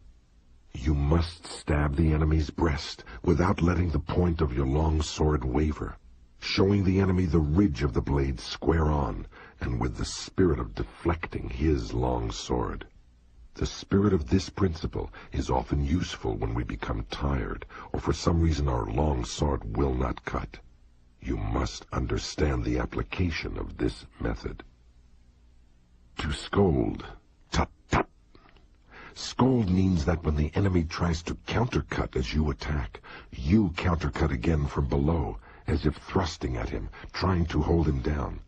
You must stab the enemy's breast without letting the point of your long sword waver, showing the enemy the ridge of the blade square on, and with the spirit of deflecting his long sword. The spirit of this principle is often useful when we become tired, or for some reason our long sword will not cut. You must understand the application of this method. To scold. Tut, tut. Scold means that when the enemy tries to countercut as you attack, you countercut again from below, as if thrusting at him, trying to hold him down.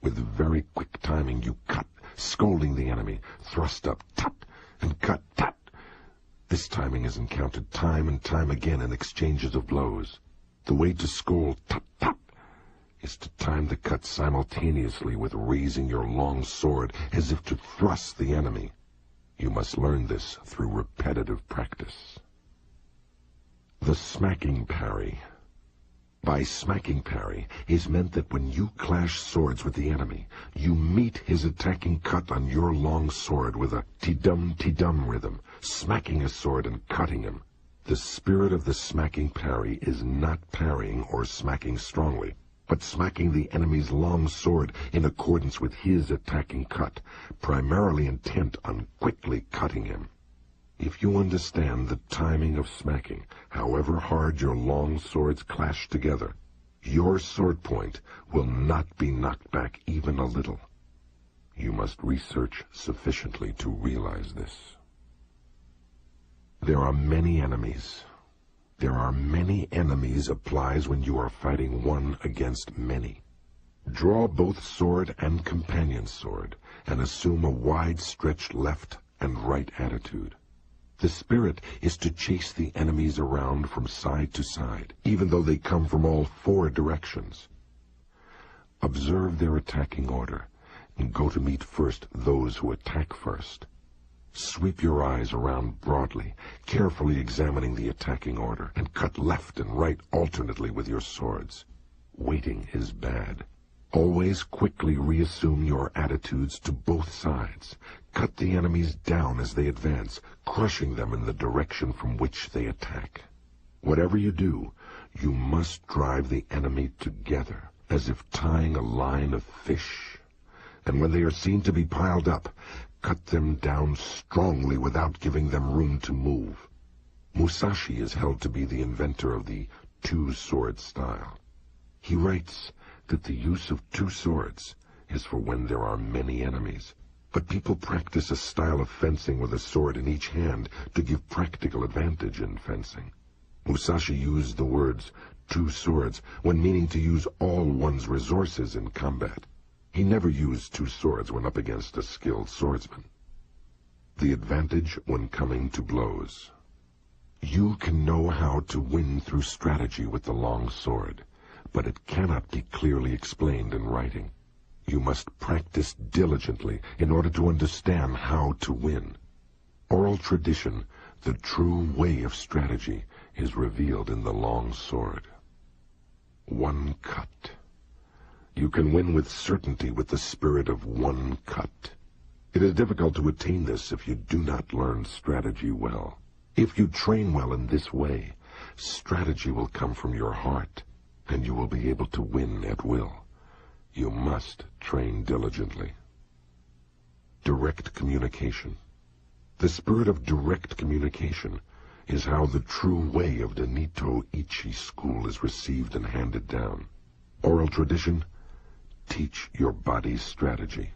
With very quick timing you cut, scolding the enemy, thrust up, tut, and cut, tap. This timing is encountered time and time again in exchanges of blows. The way to scold, tap, tap, is to time the cut simultaneously with raising your long sword as if to thrust the enemy. You must learn this through repetitive practice. The smacking parry. By smacking parry is meant that when you clash swords with the enemy, you meet his attacking cut on your long sword with a ti-dum rhythm, smacking a sword and cutting him. The spirit of the smacking parry is not parrying or smacking strongly, but smacking the enemy's long sword in accordance with his attacking cut, primarily intent on quickly cutting him. If you understand the timing of smacking, however hard your long swords clash together, your sword point will not be knocked back even a little. You must research sufficiently to realize this. There are many enemies. There are many enemies applies when you are fighting one against many. Draw both sword and companion sword and assume a wide-stretched left and right attitude. The spirit is to chase the enemies around from side to side, even though they come from all four directions. Observe their attacking order, and go to meet first those who attack first. Sweep your eyes around broadly, carefully examining the attacking order, and cut left and right alternately with your swords. Waiting is bad. Always quickly reassume your attitudes to both sides. Cut the enemies down as they advance, crushing them in the direction from which they attack. Whatever you do, you must drive the enemy together, as if tying a line of fish. And when they are seen to be piled up, cut them down strongly without giving them room to move. Musashi is held to be the inventor of the two-sword style. He writes that the use of two swords is for when there are many enemies, but people practice a style of fencing with a sword in each hand to give practical advantage in fencing. Musashi used the words two swords when meaning to use all one's resources in combat. He never used two swords when up against a skilled swordsman. The advantage when coming to blows. You can know how to win through strategy with the long sword, but it cannot be clearly explained in writing. You must practice diligently in order to understand how to win. Oral tradition, the true way of strategy, is revealed in the long sword. One cut. You can win with certainty with the spirit of one cut. It is difficult to attain this if you do not learn strategy well. If you train well in this way, strategy will come from your heart, and you will be able to win at will. You must train diligently. Direct communication. The spirit of direct communication is how the true way of the Nito-Ichi school is received and handed down. Oral tradition, teach your body's strategy.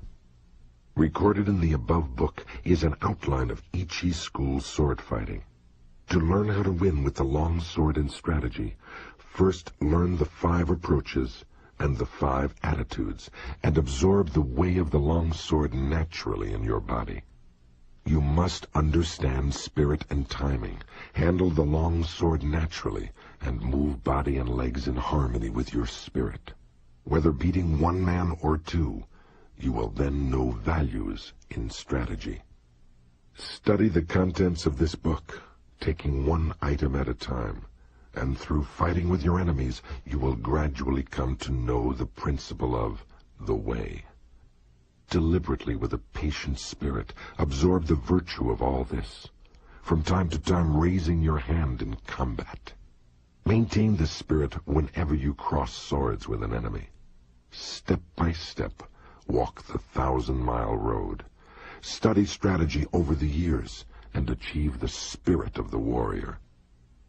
Recorded in the above book is an outline of Ichi school sword fighting. To learn how to win with the long sword in strategy, first learn the 5 approaches and the 5 attitudes, and absorb the way of the long sword naturally in your body. You must understand spirit and timing, handle the long sword naturally, and move body and legs in harmony with your spirit. Whether beating one man or 2, you will then know values in strategy. Study the contents of this book, taking one item at a time, and through fighting with your enemies, you will gradually come to know the principle of the way. Deliberately, with a patient spirit, absorb the virtue of all this, from time to time raising your hand in combat. Maintain this spirit whenever you cross swords with an enemy. Step by step, walk the 1,000-mile road. Study strategy over the years, and achieve the spirit of the warrior.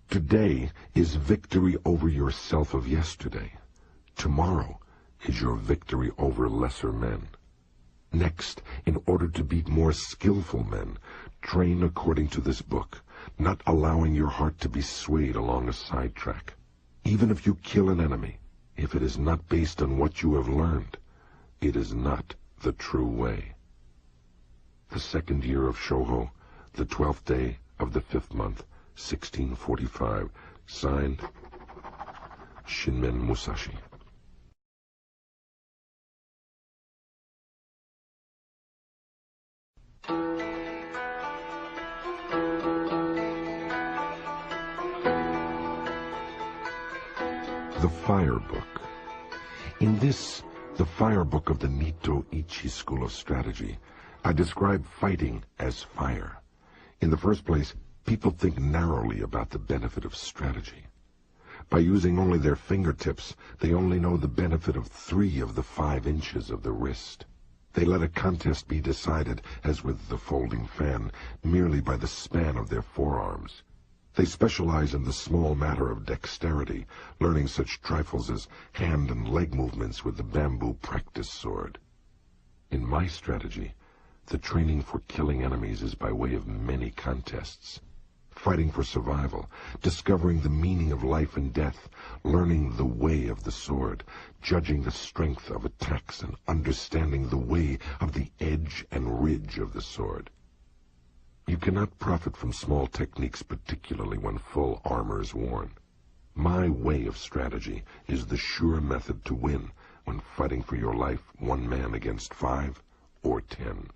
Today is victory over yourself of yesterday. Tomorrow is your victory over lesser men. Next, in order to beat more skillful men, train according to this book, not allowing your heart to be swayed along a sidetrack. Even if you kill an enemy, if it is not based on what you have learned, it is not the true way. The second year of Shoho, the 12th day of the 5th month, 1645. Signed, Shinmen Musashi. The Fire Book. In this, the Fire Book of the Nito Ichi School of Strategy, I describe fighting as fire. In the first place, people think narrowly about the benefit of strategy. By using only their fingertips, they only know the benefit of 3 of the 5 inches of the wrist. They let a contest be decided, as with the folding fan, merely by the span of their forearms. They specialize in the small matter of dexterity, learning such trifles as hand and leg movements with the bamboo practice sword. In my strategy, the training for killing enemies is by way of many contests. Fighting for survival, discovering the meaning of life and death, learning the way of the sword, judging the strength of attacks, and understanding the way of the edge and ridge of the sword. You cannot profit from small techniques, particularly when full armor is worn. My way of strategy is the sure method to win when fighting for your life 1 man against 5 or 10.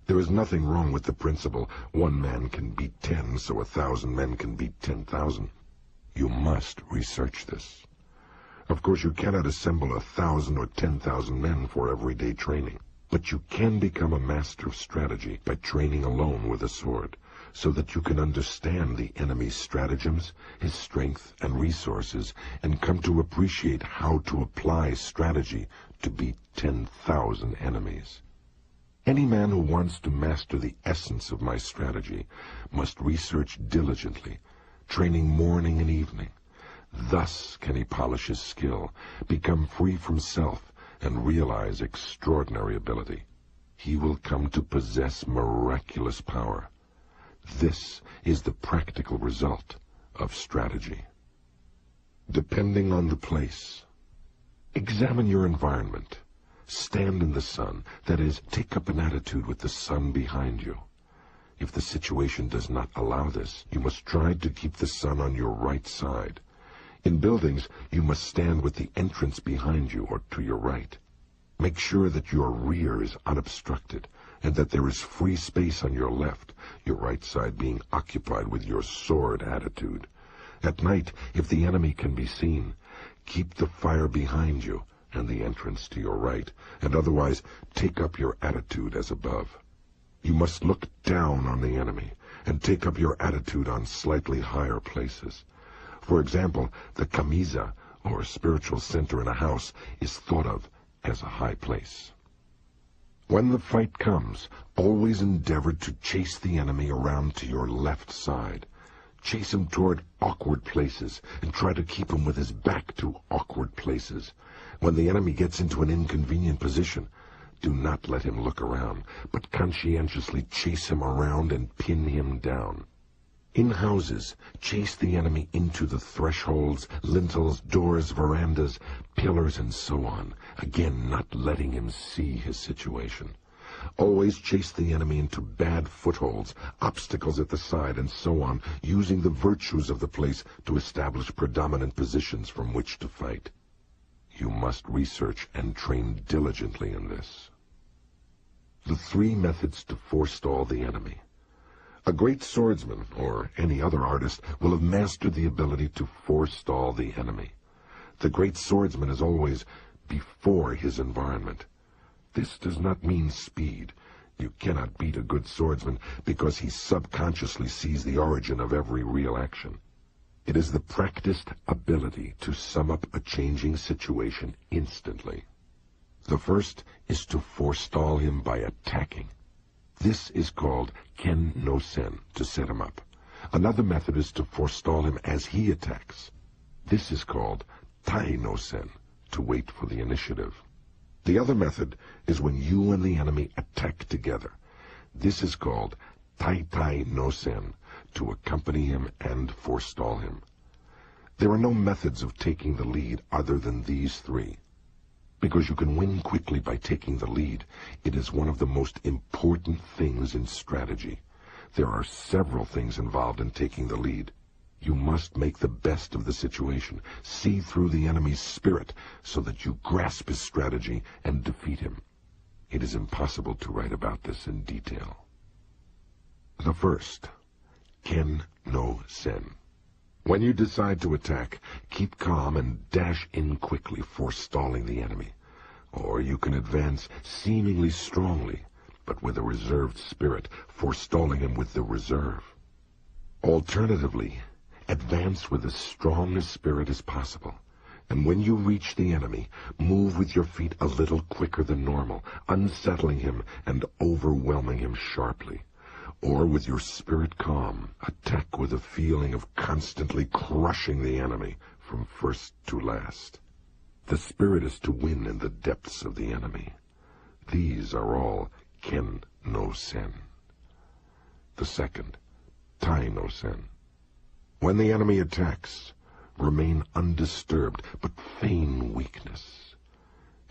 There is nothing wrong with the principle 1 man can beat 10, so 1,000 men can beat 10,000. You must research this. Of course, you cannot assemble 1,000 or 10,000 men for everyday training. But you can become a master of strategy by training alone with a sword, so that you can understand the enemy's stratagems, his strength and resources, and come to appreciate how to apply strategy to beat 10,000 enemies. Any man who wants to master the essence of my strategy must research diligently, training morning and evening. Thus can he polish his skill, become free from self, and realize extraordinary ability. He will come to possess miraculous power. This is the practical result of strategy. Depending on the place. Examine your environment. Stand in the sun, that is, take up an attitude with the sun behind you. If the situation does not allow this, you must try to keep the sun on your right side. In buildings, you must stand with the entrance behind you or to your right. Make sure that your rear is unobstructed and that there is free space on your left, your right side being occupied with your sword attitude. At night, if the enemy can be seen, keep the fire behind you and the entrance to your right, and otherwise take up your attitude as above. You must look down on the enemy and take up your attitude on slightly higher places. For example, the camisa, or spiritual center in a house, is thought of as a high place. When the fight comes, always endeavor to chase the enemy around to your left side. Chase him toward awkward places and try to keep him with his back to awkward places. When the enemy gets into an inconvenient position, do not let him look around, but conscientiously chase him around and pin him down. In houses, chase the enemy into the thresholds, lintels, doors, verandas, pillars, and so on, again not letting him see his situation. Always chase the enemy into bad footholds, obstacles at the side, and so on, using the virtues of the place to establish predominant positions from which to fight. You must research and train diligently in this. The 3 methods to forestall the enemy. A great swordsman, or any other artist, will have mastered the ability to forestall the enemy. The great swordsman is always before his environment. This does not mean speed. You cannot beat a good swordsman because he subconsciously sees the origin of every real action. It is the practiced ability to sum up a changing situation instantly. The first is to forestall him by attacking. This is called ken no sen, to set him up. Another method is to forestall him as he attacks. This is called tai no sen, to wait for the initiative. The other method is when you and the enemy attack together. This is called tai no sen, to accompany him and forestall him. There are no methods of taking the lead other than these 3. Because you can win quickly by taking the lead, it is one of the most important things in strategy. There are several things involved in taking the lead. You must make the best of the situation, see through the enemy's spirit so that you grasp his strategy and defeat him. It is impossible to write about this in detail. The first, Ken no Sen. When you decide to attack, keep calm and dash in quickly, forestalling the enemy. Or you can advance seemingly strongly, but with a reserved spirit, forestalling him with the reserve. Alternatively, advance with as strong a spirit as possible, and when you reach the enemy, move with your feet a little quicker than normal, unsettling him and overwhelming him sharply. Or with your spirit calm, attack with a feeling of constantly crushing the enemy from first to last. The spirit is to win in the depths of the enemy. These are all Ken no Sen. The second, Tai no Sen. When the enemy attacks, remain undisturbed, but feign weakness.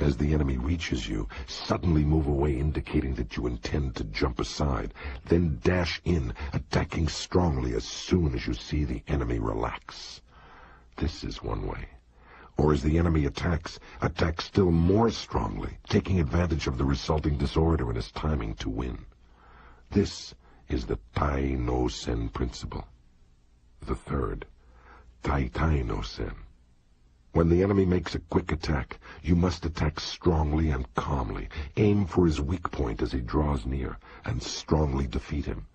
As the enemy reaches you, suddenly move away, indicating that you intend to jump aside. Then dash in, attacking strongly as soon as you see the enemy relax. This is one way. Or as the enemy attacks, attack still more strongly, taking advantage of the resulting disorder in his timing to win. This is the Tai no Sen principle. The third, Tai no Sen. When the enemy makes a quick attack, you must attack strongly and calmly. Aim for his weak point as he draws near, and strongly defeat him.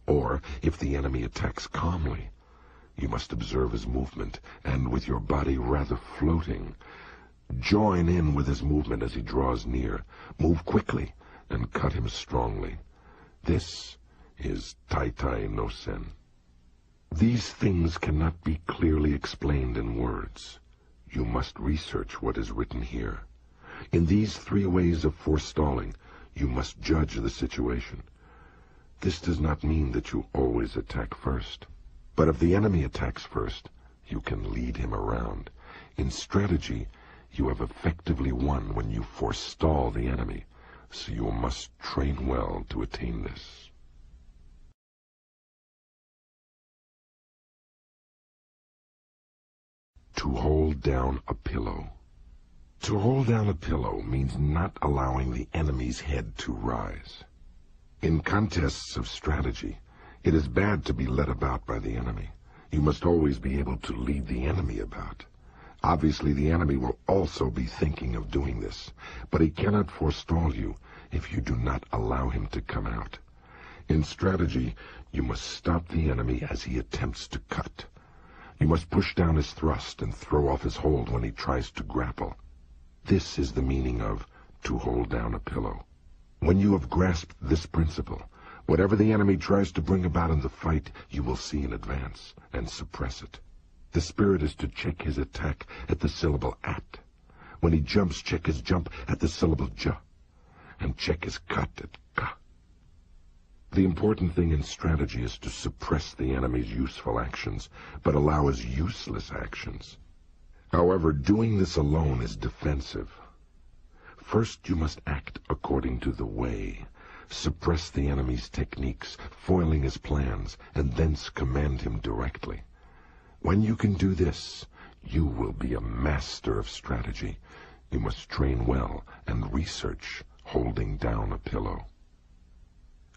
Or, if the enemy attacks calmly, you must observe his movement, and with your body rather floating, join in with his movement as he draws near. Move quickly, and cut him strongly. This is Tai no Sen. These things cannot be clearly explained in words. You must research what is written here. In these three ways of forestalling, you must judge the situation. This does not mean that you always attack first. But if the enemy attacks first, you can lead him around. In strategy, you have effectively won when you forestall the enemy, so you must train well to attain this. To hold down a pillow. To hold down a pillow means not allowing the enemy's head to rise. In contests of strategy, it is bad to be led about by the enemy. You must always be able to lead the enemy about. Obviously, the enemy will also be thinking of doing this, but he cannot forestall you if you do not allow him to come out. In strategy, you must stop the enemy as he attempts to cut. You must push down his thrust and throw off his hold when he tries to grapple. This is the meaning of to hold down a pillow. When you have grasped this principle, whatever the enemy tries to bring about in the fight, you will see in advance and suppress it. The spirit is to check his attack at the syllable at. When he jumps, check his jump at the syllable ja, and check his cut at ka. The important thing in strategy is to suppress the enemy's useful actions, but allow his useless actions. However, doing this alone is defensive. First, you must act according to the way. Suppress the enemy's techniques, foiling his plans, and thence command him directly. When you can do this, you will be a master of strategy. You must train well and research holding down a pillow.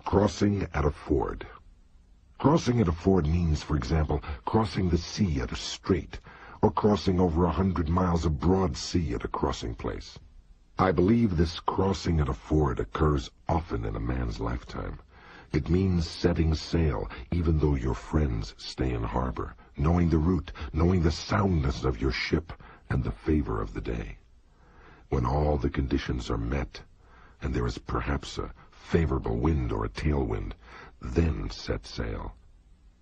Crossing at a ford. Crossing at a ford means, for example, crossing the sea at a strait, or crossing over 100 miles of broad sea at a crossing place. I believe this crossing at a ford occurs often in a man's lifetime. It means setting sail, even though your friends stay in harbor, knowing the route, knowing the soundness of your ship, and the favor of the day. When all the conditions are met, and there is perhaps a favorable wind or a tailwind, then set sail.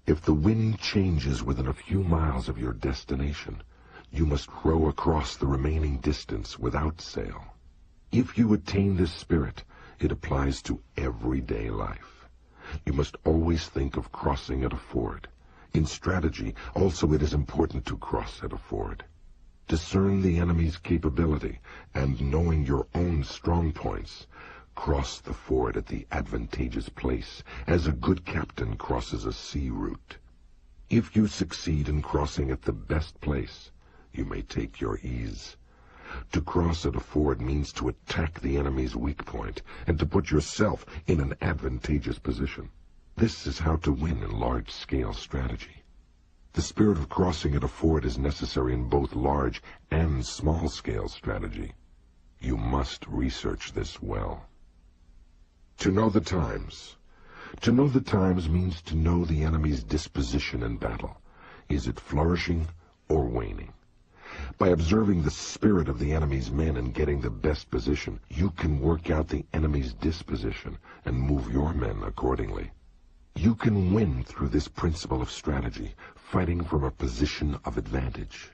If the wind changes within a few miles of your destination, you must row across the remaining distance without sail. If you attain this spirit, it applies to everyday life. You must always think of crossing at a ford. In strategy, also it is important to cross at a ford. Discern the enemy's capability, and knowing your own strong points, cross the ford at the advantageous place, as a good captain crosses a sea route. If you succeed in crossing at the best place, you may take your ease. To cross at a ford means to attack the enemy's weak point and to put yourself in an advantageous position. This is how to win in large-scale strategy. The spirit of crossing at a ford is necessary in both large and small-scale strategy. You must research this well. To know the times. To know the times means to know the enemy's disposition in battle. Is it flourishing or waning? By observing the spirit of the enemy's men and getting the best position, you can work out the enemy's disposition and move your men accordingly. You can win through this principle of strategy, fighting from a position of advantage.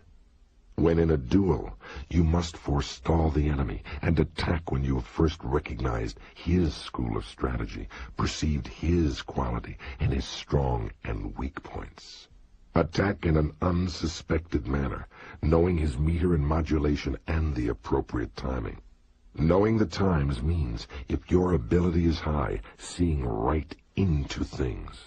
When in a duel, you must forestall the enemy and attack when you have first recognized his school of strategy, perceived his quality and his strong and weak points. Attack in an unsuspected manner, knowing his meter and modulation and the appropriate timing. Knowing the times means, if your ability is high, seeing right into things.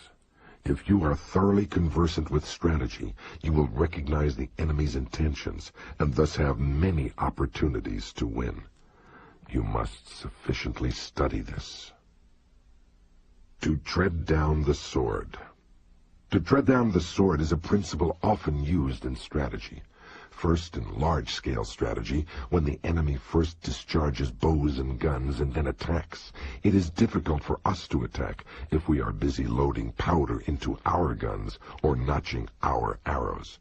If you are thoroughly conversant with strategy, you will recognize the enemy's intentions and thus have many opportunities to win. You must sufficiently study this. To tread down the sword. To tread down the sword is a principle often used in strategy. First, in large-scale strategy, when the enemy first discharges bows and guns and then attacks, it is difficult for us to attack if we are busy loading powder into our guns or notching our arrows.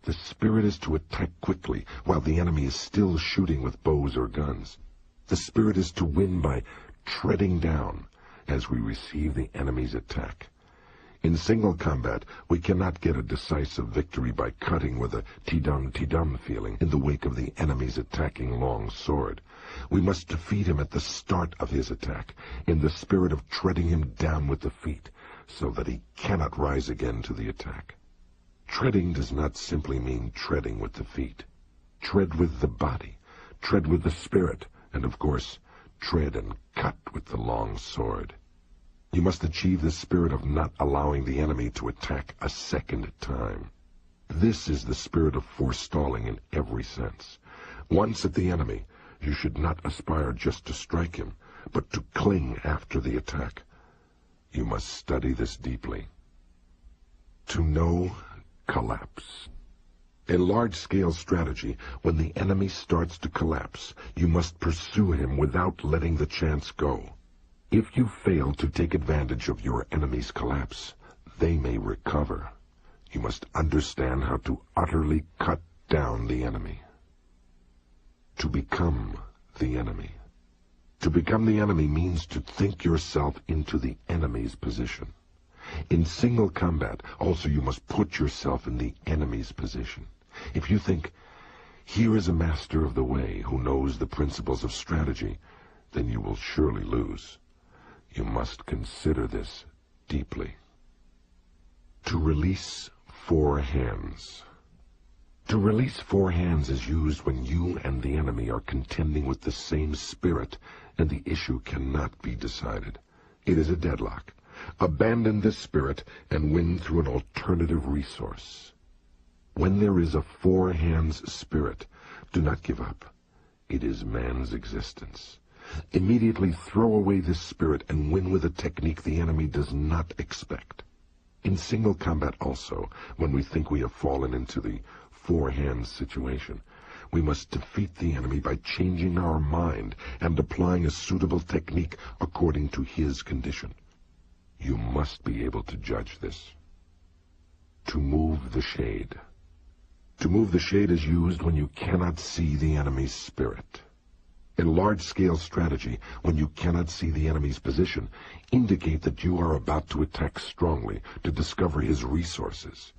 The spirit is to attack quickly while the enemy is still shooting with bows or guns. The spirit is to win by treading down as we receive the enemy's attack. In single combat, we cannot get a decisive victory by cutting with a tidum feeling in the wake of the enemy's attacking long sword. We must defeat him at the start of his attack, in the spirit of treading him down with the feet, so that he cannot rise again to the attack. Treading does not simply mean treading with the feet. Tread with the body, tread with the spirit, and of course, tread and cut with the long sword. You must achieve the spirit of not allowing the enemy to attack a second time. This is the spirit of forestalling in every sense. Once at the enemy, you should not aspire just to strike him, but to cling after the attack. You must study this deeply. To know collapse. In large-scale strategy, when the enemy starts to collapse, you must pursue him without letting the chance go. If you fail to take advantage of your enemy's collapse, they may recover. You must understand how to utterly cut down the enemy. To become the enemy. To become the enemy means to think yourself into the enemy's position. In single combat, also, you must put yourself in the enemy's position. If you think, here is a master of the way who knows the principles of strategy, then you will surely lose. You must consider this deeply. To release four hands. To release four hands is used when you and the enemy are contending with the same spirit and the issue cannot be decided. It is a deadlock. Abandon this spirit and win through an alternative resource. When there is a four hands spirit, do not give up. It is man's existence. Immediately throw away this spirit and win with a technique the enemy does not expect. In single combat also, when we think we have fallen into the four hands situation, we must defeat the enemy by changing our mind and applying a suitable technique according to his condition. You must be able to judge this. To move the shade. To move the shade is used when you cannot see the enemy's spirit. In large-scale strategy, when you cannot see the enemy's position, indicate that you are about to attack strongly to discover his resources.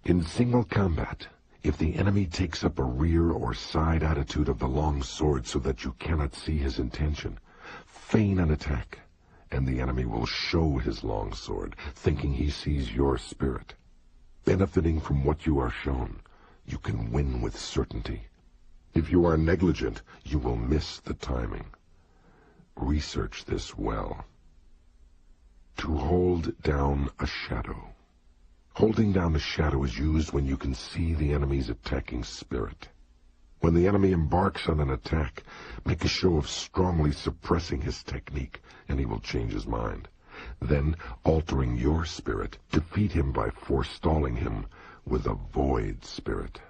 In single combat, if the enemy takes up a rear or side attitude of the long sword so that you cannot see his intention, feign an attack, and the enemy will show his long sword, thinking he sees your spirit. Benefiting from what you are shown, you can win with certainty. If you are negligent, you will miss the timing. research this well. To hold down a shadow. Holding down a shadow is used when you can see the enemy's attacking spirit. When the enemy embarks on an attack, make a show of strongly suppressing his technique, and he will change his mind. Then, altering your spirit, defeat him by forestalling him with a void spirit.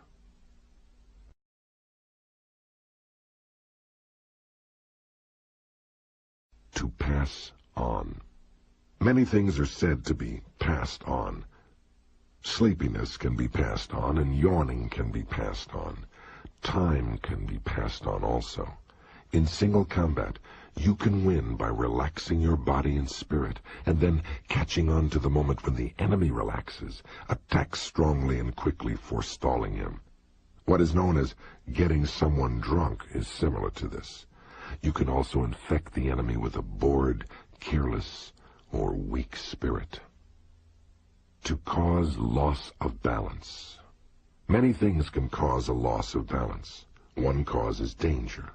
To pass on. Many things are said to be passed on. Sleepiness can be passed on, and yawning can be passed on. Time can be passed on also. In single combat, you can win by relaxing your body and spirit, and then catching on to the moment when the enemy relaxes, attack strongly and quickly, forestalling him. What is known as getting someone drunk is similar to this. You can also infect the enemy with a bored, careless, or weak spirit. To cause loss of balance. Many things can cause a loss of balance. One cause is danger,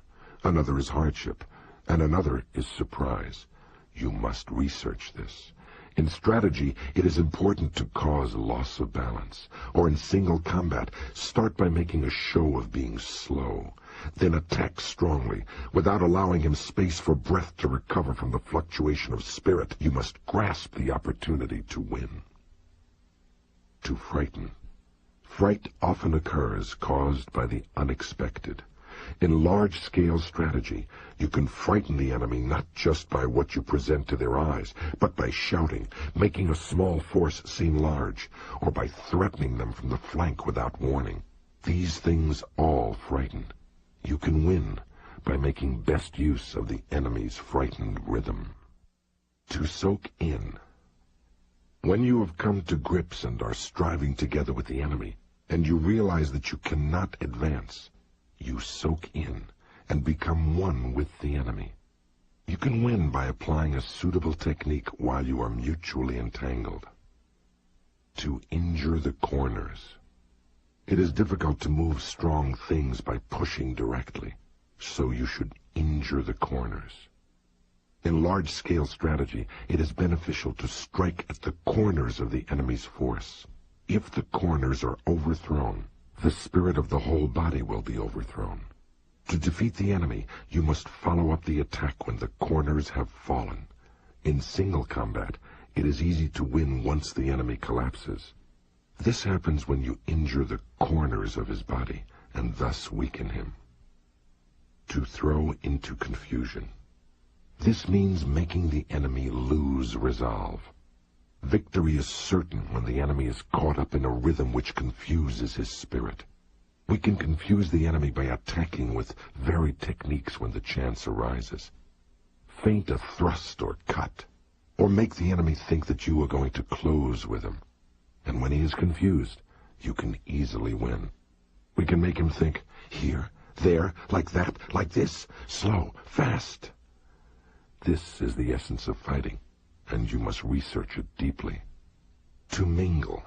another is hardship, and another is surprise. You must research this. In strategy, it is important to cause loss of balance, or in single combat, start by making a show of being slow, then attack strongly, without allowing him space for breath to recover from the fluctuation of spirit. You must grasp the opportunity to win. To frighten. Fright often occurs caused by the unexpected. In large-scale strategy, you can frighten the enemy not just by what you present to their eyes, but by shouting, making a small force seem large, or by threatening them from the flank without warning. These things all frighten. You can win by making best use of the enemy's frightened rhythm. To soak in. When you have come to grips and are striving together with the enemy, and you realize that you cannot advance, you soak in and become one with the enemy. You can win by applying a suitable technique while you are mutually entangled. To injure the corners. It is difficult to move strong things by pushing directly, so you should injure the corners. In large-scale strategy, it is beneficial to strike at the corners of the enemy's force. If the corners are overthrown, the spirit of the whole body will be overthrown. To defeat the enemy, you must follow up the attack when the corners have fallen. In single combat, it is easy to win once the enemy collapses. This happens when you injure the corners of his body, and thus weaken him. To throw into confusion. This means making the enemy lose resolve. Victory is certain when the enemy is caught up in a rhythm which confuses his spirit. We can confuse the enemy by attacking with varied techniques when the chance arises. Feint a thrust or cut, or make the enemy think that you are going to close with him. And when he is confused, you can easily win. We can make him think, here, there, like that, like this, slow, fast. This is the essence of fighting, and you must research it deeply. To mingle.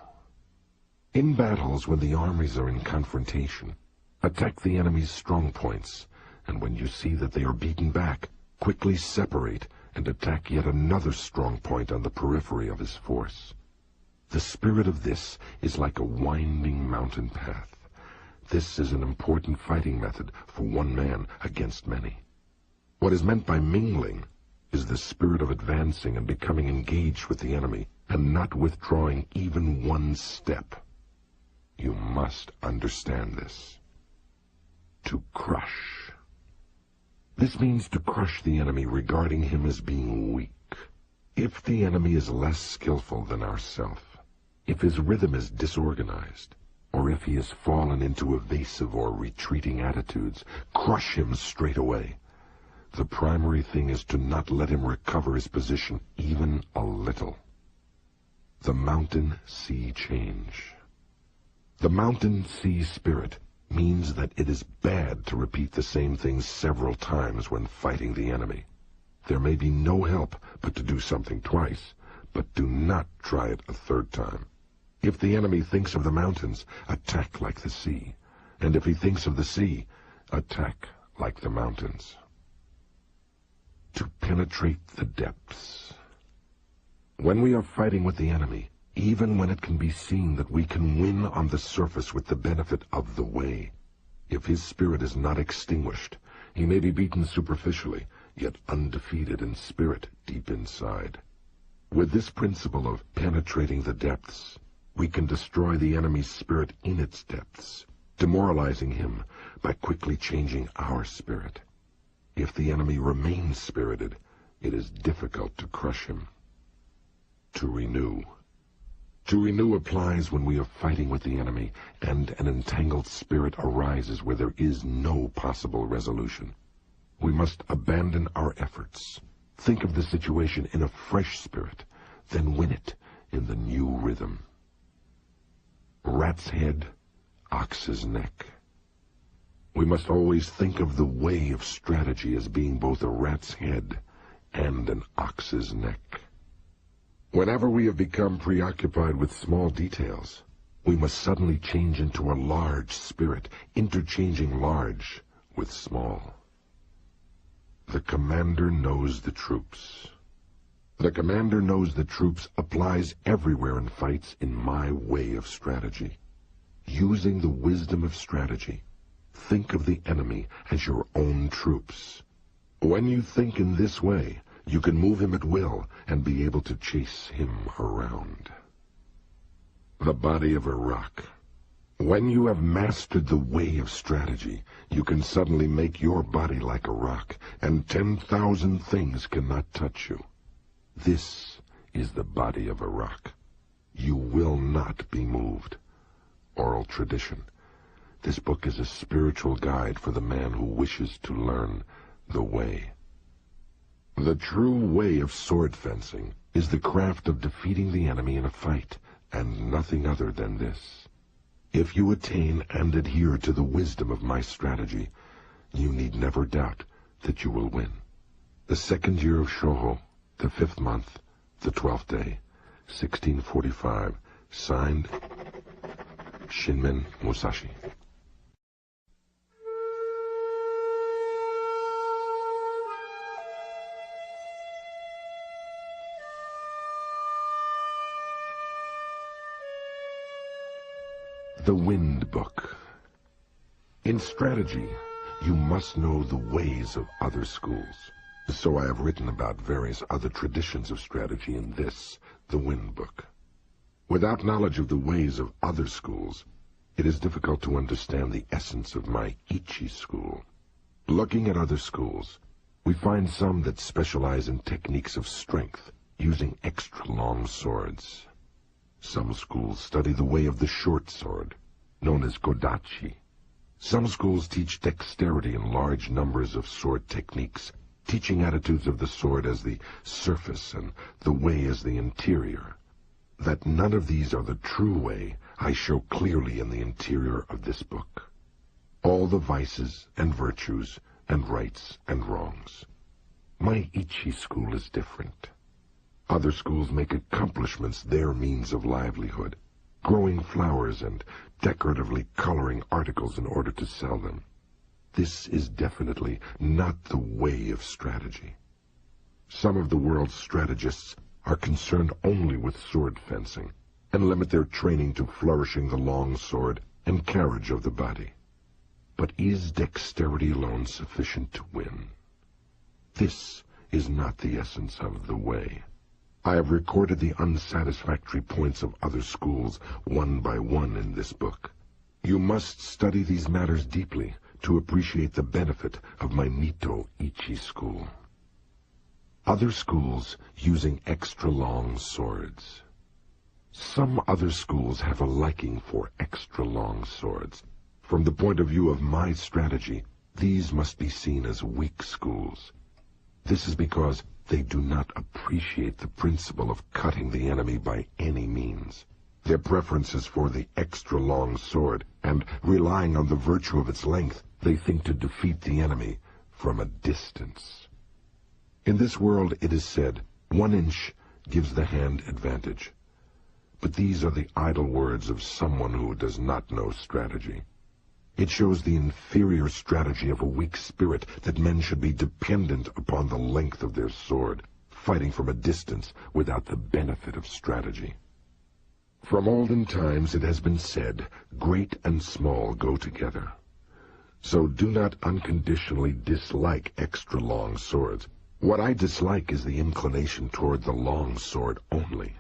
In battles, when the armies are in confrontation, attack the enemy's strong points, and when you see that they are beaten back, quickly separate and attack yet another strong point on the periphery of his force. The spirit of this is like a winding mountain path. This is an important fighting method for one man against many. What is meant by mingling is the spirit of advancing and becoming engaged with the enemy, and not withdrawing even one step. You must understand this. To crush. This means to crush the enemy, regarding him as being weak. If the enemy is less skillful than ourself, if his rhythm is disorganized, or if he has fallen into evasive or retreating attitudes, crush him straight away. The primary thing is to not let him recover his position even a little. The mountain sea change. The mountain sea spirit means that it is bad to repeat the same thing several times when fighting the enemy. There may be no help but to do something twice, but do not try it a third time. If the enemy thinks of the mountains, attack like the sea, and if he thinks of the sea, attack like the mountains. to penetrate the depths. When we are fighting with the enemy, even when it can be seen that we can win on the surface with the benefit of the way, if his spirit is not extinguished, he may be beaten superficially, yet undefeated in spirit deep inside. With this principle of penetrating the depths, we can destroy the enemy's spirit in its depths, demoralizing him by quickly changing our spirit. If the enemy remains spirited, it is difficult to crush him. To renew. To renew applies when we are fighting with the enemy, and an entangled spirit arises where there is no possible resolution. We must abandon our efforts, think of the situation in a fresh spirit, then win it in the new rhythm. Rat's head, ox's neck. We must always think of the way of strategy as being both a rat's head and an ox's neck. Whenever we have become preoccupied with small details, we must suddenly change into a large spirit, interchanging large with small. The commander knows the troops. The commander knows the troops applies everywhere in fights in my way of strategy. Using the wisdom of strategy, think of the enemy as your own troops. When you think in this way, you can move him at will and be able to chase him around. The body of a rock. When you have mastered the way of strategy, you can suddenly make your body like a rock, and 10,000 things cannot touch you. This is the body of a rock. You will not be moved. Oral tradition. This book is a spiritual guide for the man who wishes to learn the way. The true way of sword fencing is the craft of defeating the enemy in a fight, and nothing other than this. If you attain and adhere to the wisdom of my strategy, you need never doubt that you will win. The 2nd year of Shoho, the 5th month, the 12th day, 1645, signed, Shinmen Musashi. The Wind Book. In strategy, you must know the ways of other schools. So I have written about various other traditions of strategy in this, the Wind Book. Without knowledge of the ways of other schools, it is difficult to understand the essence of my Ichi school. Looking at other schools, we find some that specialize in techniques of strength, using extra long swords. Some schools study the way of the short sword, known as kodachi. Some schools teach dexterity in large numbers of sword techniques, teaching attitudes of the sword as the surface and the way as the interior. That none of these are the true way, I show clearly in the interior of this book. All the vices and virtues and rights and wrongs. My Ichi school is different. Other schools make accomplishments their means of livelihood, growing flowers and decoratively coloring articles in order to sell them. This is definitely not the way of strategy. Some of the world's strategists are concerned only with sword fencing, and limit their training to flourishing the long sword and carriage of the body. But is dexterity alone sufficient to win? This is not the essence of the way. I have recorded the unsatisfactory points of other schools one by one in this book. You must study these matters deeply to appreciate the benefit of my Mito Ichi school. Other schools using extra long swords. Some other schools have a liking for extra long swords. From the point of view of my strategy, these must be seen as weak schools. This is because they do not appreciate the principle of cutting the enemy by any means. Their preference is for the extra long sword, and relying on the virtue of its length, they think to defeat the enemy from a distance. In this world it is said, 1 inch gives the hand advantage. But these are the idle words of someone who does not know strategy. It shows the inferior strategy of a weak spirit that men should be dependent upon the length of their sword, fighting from a distance without the benefit of strategy. From olden times it has been said, great and small go together. So do not unconditionally dislike extra long swords. What I dislike is the inclination toward the long sword only.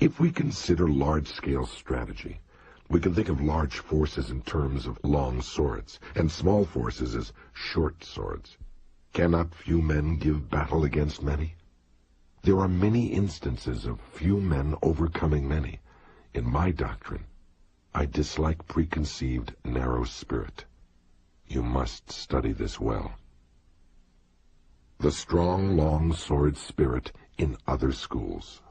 If we consider large-scale strategy, we can think of large forces in terms of long swords, and small forces as short swords. Cannot few men give battle against many? There are many instances of few men overcoming many. In my doctrine, I dislike preconceived, narrow spirit. You must study this well. The strong, long sword spirit in other schools.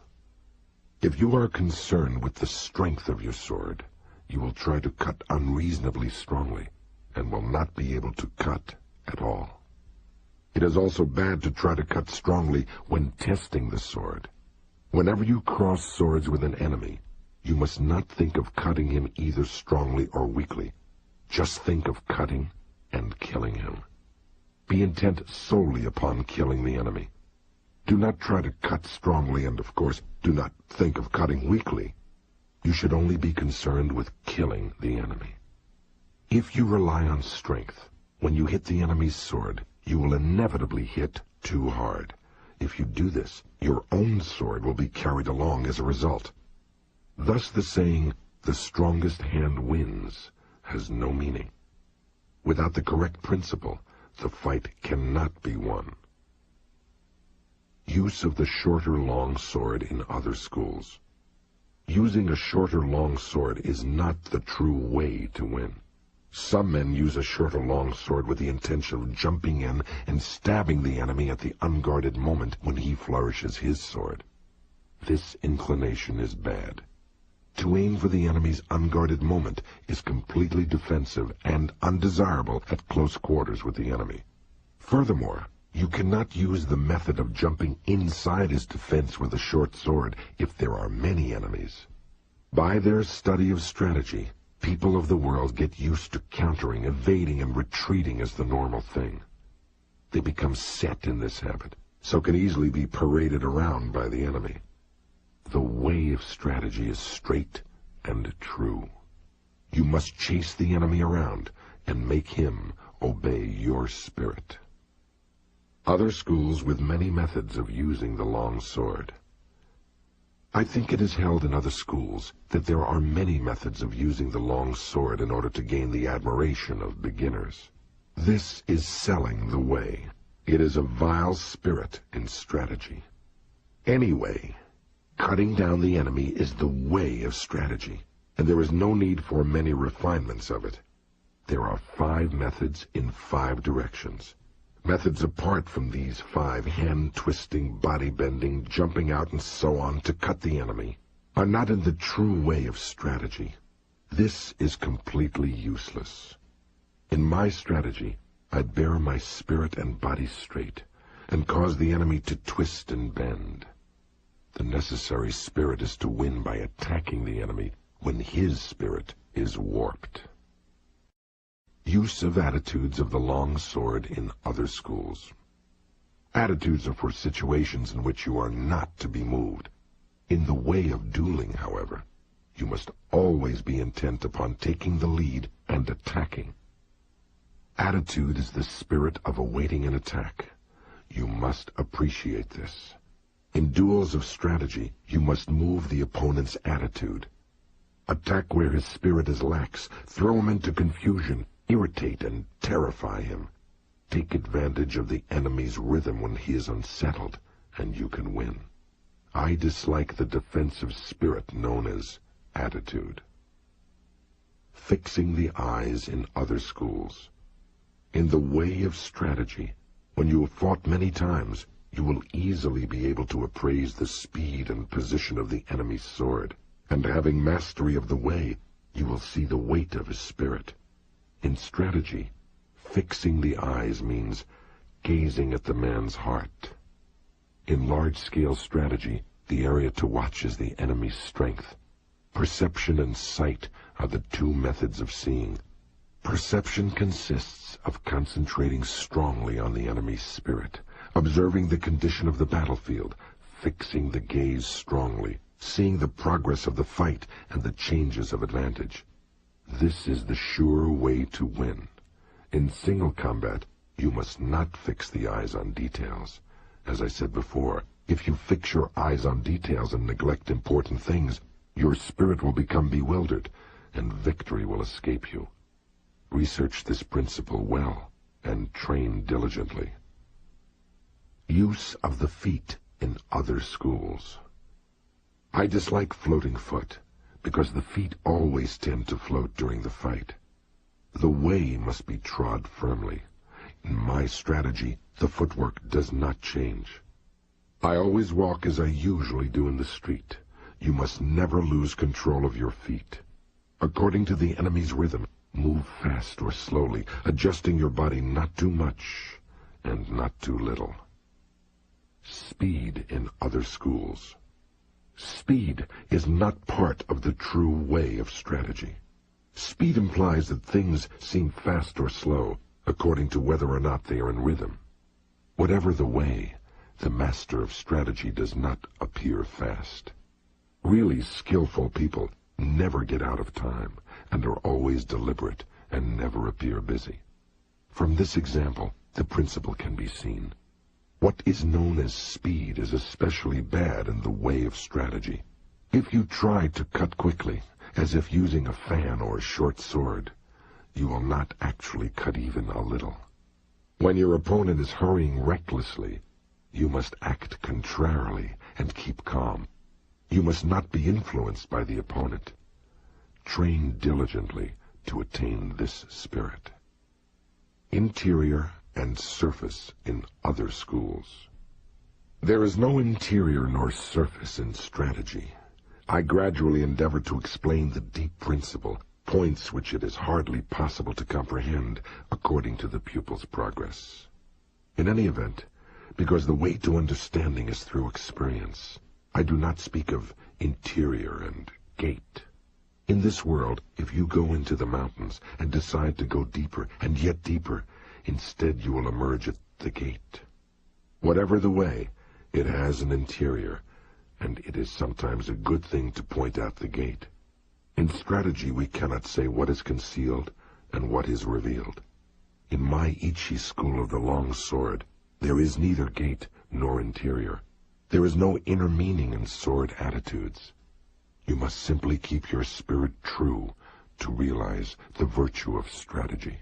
If you are concerned with the strength of your sword, you will try to cut unreasonably strongly, and will not be able to cut at all. It is also bad to try to cut strongly when testing the sword. Whenever you cross swords with an enemy, you must not think of cutting him either strongly or weakly. Just think of cutting and killing him. Be intent solely upon killing the enemy. Do not try to cut strongly, and of course, do not think of cutting weakly. You should only be concerned with killing the enemy. If you rely on strength, when you hit the enemy's sword, you will inevitably hit too hard. If you do this, your own sword will be carried along as a result. Thus the saying, "the strongest hand wins," has no meaning. Without the correct principle, the fight cannot be won. Use of the shorter long sword in other schools. Using a shorter long sword is not the true way to win. Some men use a shorter long sword with the intention of jumping in and stabbing the enemy at the unguarded moment when he flourishes his sword. This inclination is bad. To aim for the enemy's unguarded moment is completely defensive and undesirable at close quarters with the enemy. Furthermore, you cannot use the method of jumping inside his defense with a short sword if there are many enemies. By their study of strategy, people of the world get used to countering, evading, and retreating as the normal thing. They become set in this habit, so can easily be paraded around by the enemy. The way of strategy is straight and true. You must chase the enemy around and make him obey your spirit. Other schools with many methods of using the long sword. I think it is held in other schools that there are many methods of using the long sword in order to gain the admiration of beginners. This is selling the way. It is a vile spirit in strategy. Anyway, cutting down the enemy is the way of strategy, and there is no need for many refinements of it. There are 5 methods in 5 directions. Methods apart from these 5 hand-twisting, body-bending, jumping out and so on to cut the enemy are not in the true way of strategy. This is completely useless. In my strategy, I bear my spirit and body straight and cause the enemy to twist and bend. The necessary spirit is to win by attacking the enemy when his spirit is warped. Use of attitudes of the long sword in other schools. Attitudes are for situations in which you are not to be moved. In the way of dueling, however, you must always be intent upon taking the lead and attacking. Attitude is the spirit of awaiting an attack. You must appreciate this. In duels of strategy, you must move the opponent's attitude. Attack where his spirit is lax, throw him into confusion, irritate and terrify him. Take advantage of the enemy's rhythm when he is unsettled, and you can win. I dislike the defensive spirit known as attitude. Fixing the eyes in other schools. In the way of strategy, when you have fought many times, you will easily be able to appraise the speed and position of the enemy's sword, and having mastery of the way, you will see the weight of his spirit. In strategy, fixing the eyes means gazing at the man's heart. In large-scale strategy, the area to watch is the enemy's strength. Perception and sight are the 2 methods of seeing. Perception consists of concentrating strongly on the enemy's spirit, observing the condition of the battlefield, fixing the gaze strongly, seeing the progress of the fight and the changes of advantage. This is the sure way to win. In single combat, you must not fix the eyes on details. As I said before, if you fix your eyes on details and neglect important things, your spirit will become bewildered, and victory will escape you. Research this principle well, and train diligently. Use of the feet in other schools. I dislike floating foot, because the feet always tend to float during the fight. The way must be trod firmly. In my strategy, the footwork does not change. I always walk as I usually do in the street. You must never lose control of your feet. According to the enemy's rhythm, move fast or slowly, adjusting your body not too much and not too little. Speed in other schools. Speed is not part of the true way of strategy. Speed implies that things seem fast or slow, according to whether or not they are in rhythm. Whatever the way, the master of strategy does not appear fast. Really skillful people never get out of time, and are always deliberate, and never appear busy. From this example, the principle can be seen. What is known as speed is especially bad in the way of strategy. If you try to cut quickly, as if using a fan or a short sword, you will not actually cut even a little. When your opponent is hurrying recklessly, you must act contrarily and keep calm. You must not be influenced by the opponent. Train diligently to attain this spirit. Interior and surface in other schools. There is no interior nor surface in strategy. I gradually endeavor to explain the deep principle, points which it is hardly possible to comprehend according to the pupil's progress. In any event, because the way to understanding is through experience, I do not speak of interior and gate. In this world, if you go into the mountains and decide to go deeper and yet deeper, instead you will emerge at the gate. Whatever the way, it has an interior, and it is sometimes a good thing to point out the gate. In strategy, we cannot say what is concealed and what is revealed. In my Ichi school of the long sword, there is neither gate nor interior. There is no inner meaning in sword attitudes. You must simply keep your spirit true to realize the virtue of strategy.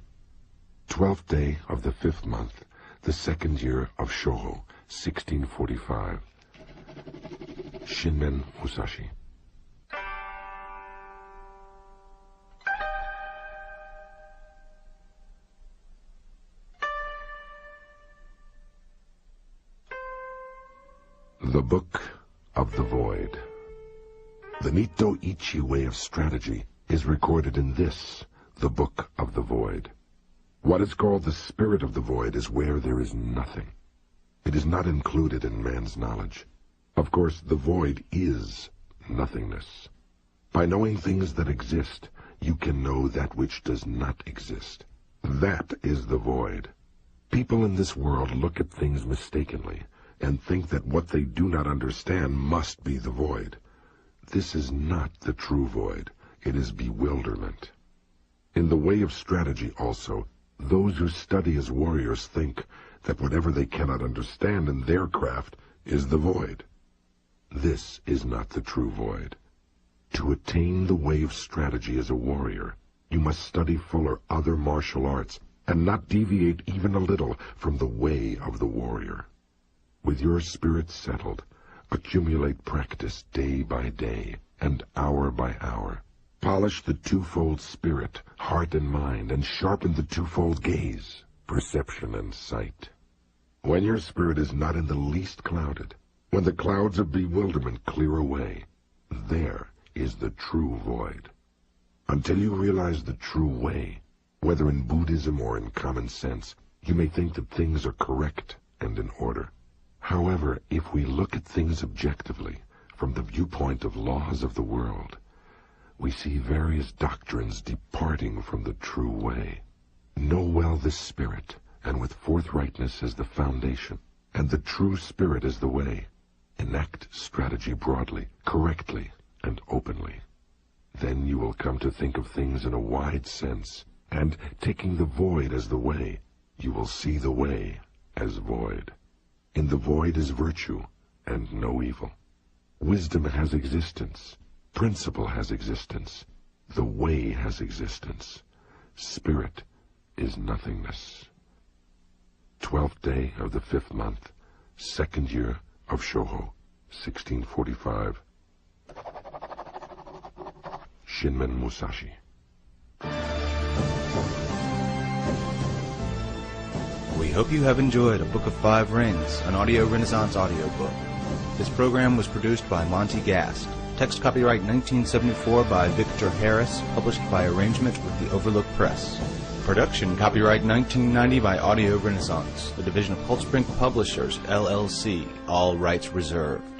12th day of the 5th month, the 2nd year of Shoho, 1645. Shinmen Musashi. The Book of the Void. The Nito Ichi way of strategy is recorded in this, the Book of the Void. What is called the spirit of the void is where there is nothing. It is not included in man's knowledge. Of course, the void is nothingness. By knowing things that exist, you can know that which does not exist. That is the void. People in this world look at things mistakenly and think that what they do not understand must be the void. This is not the true void. It is bewilderment. In the way of strategy also, those who study as warriors think that whatever they cannot understand in their craft is the void. This is not the true void. To attain the way of strategy as a warrior, you must study fuller other martial arts and not deviate even a little from the way of the warrior. With your spirit settled, accumulate practice day by day and hour by hour. Polish the twofold spirit, heart and mind, and sharpen the twofold gaze, perception and sight. When your spirit is not in the least clouded, when the clouds of bewilderment clear away, there is the true void. Until you realize the true way, whether in Buddhism or in common sense, you may think that things are correct and in order. However, if we look at things objectively, from the viewpoint of laws of the world, we see various doctrines departing from the true way. Know well this spirit, and with forthrightness as the foundation, and the true spirit as the way. Enact strategy broadly, correctly, and openly. Then you will come to think of things in a wide sense, and, taking the void as the way, you will see the way as void. In the void is virtue, and no evil. Wisdom has existence. Principle has existence. The way has existence. Spirit is nothingness. 12th day of the 5th month, 2nd year of Shoho, 1645. Shinmen Musashi.
We hope you have enjoyed A Book of Five Rings, an Audio Renaissance audiobook. This program was produced by Monty Gast. Text copyright 1974 by Victor Harris, published by arrangement with the Overlook Press. Production copyright 1990 by Audio Renaissance, the division of Holtzbrink Publishers, LLC, all rights reserved.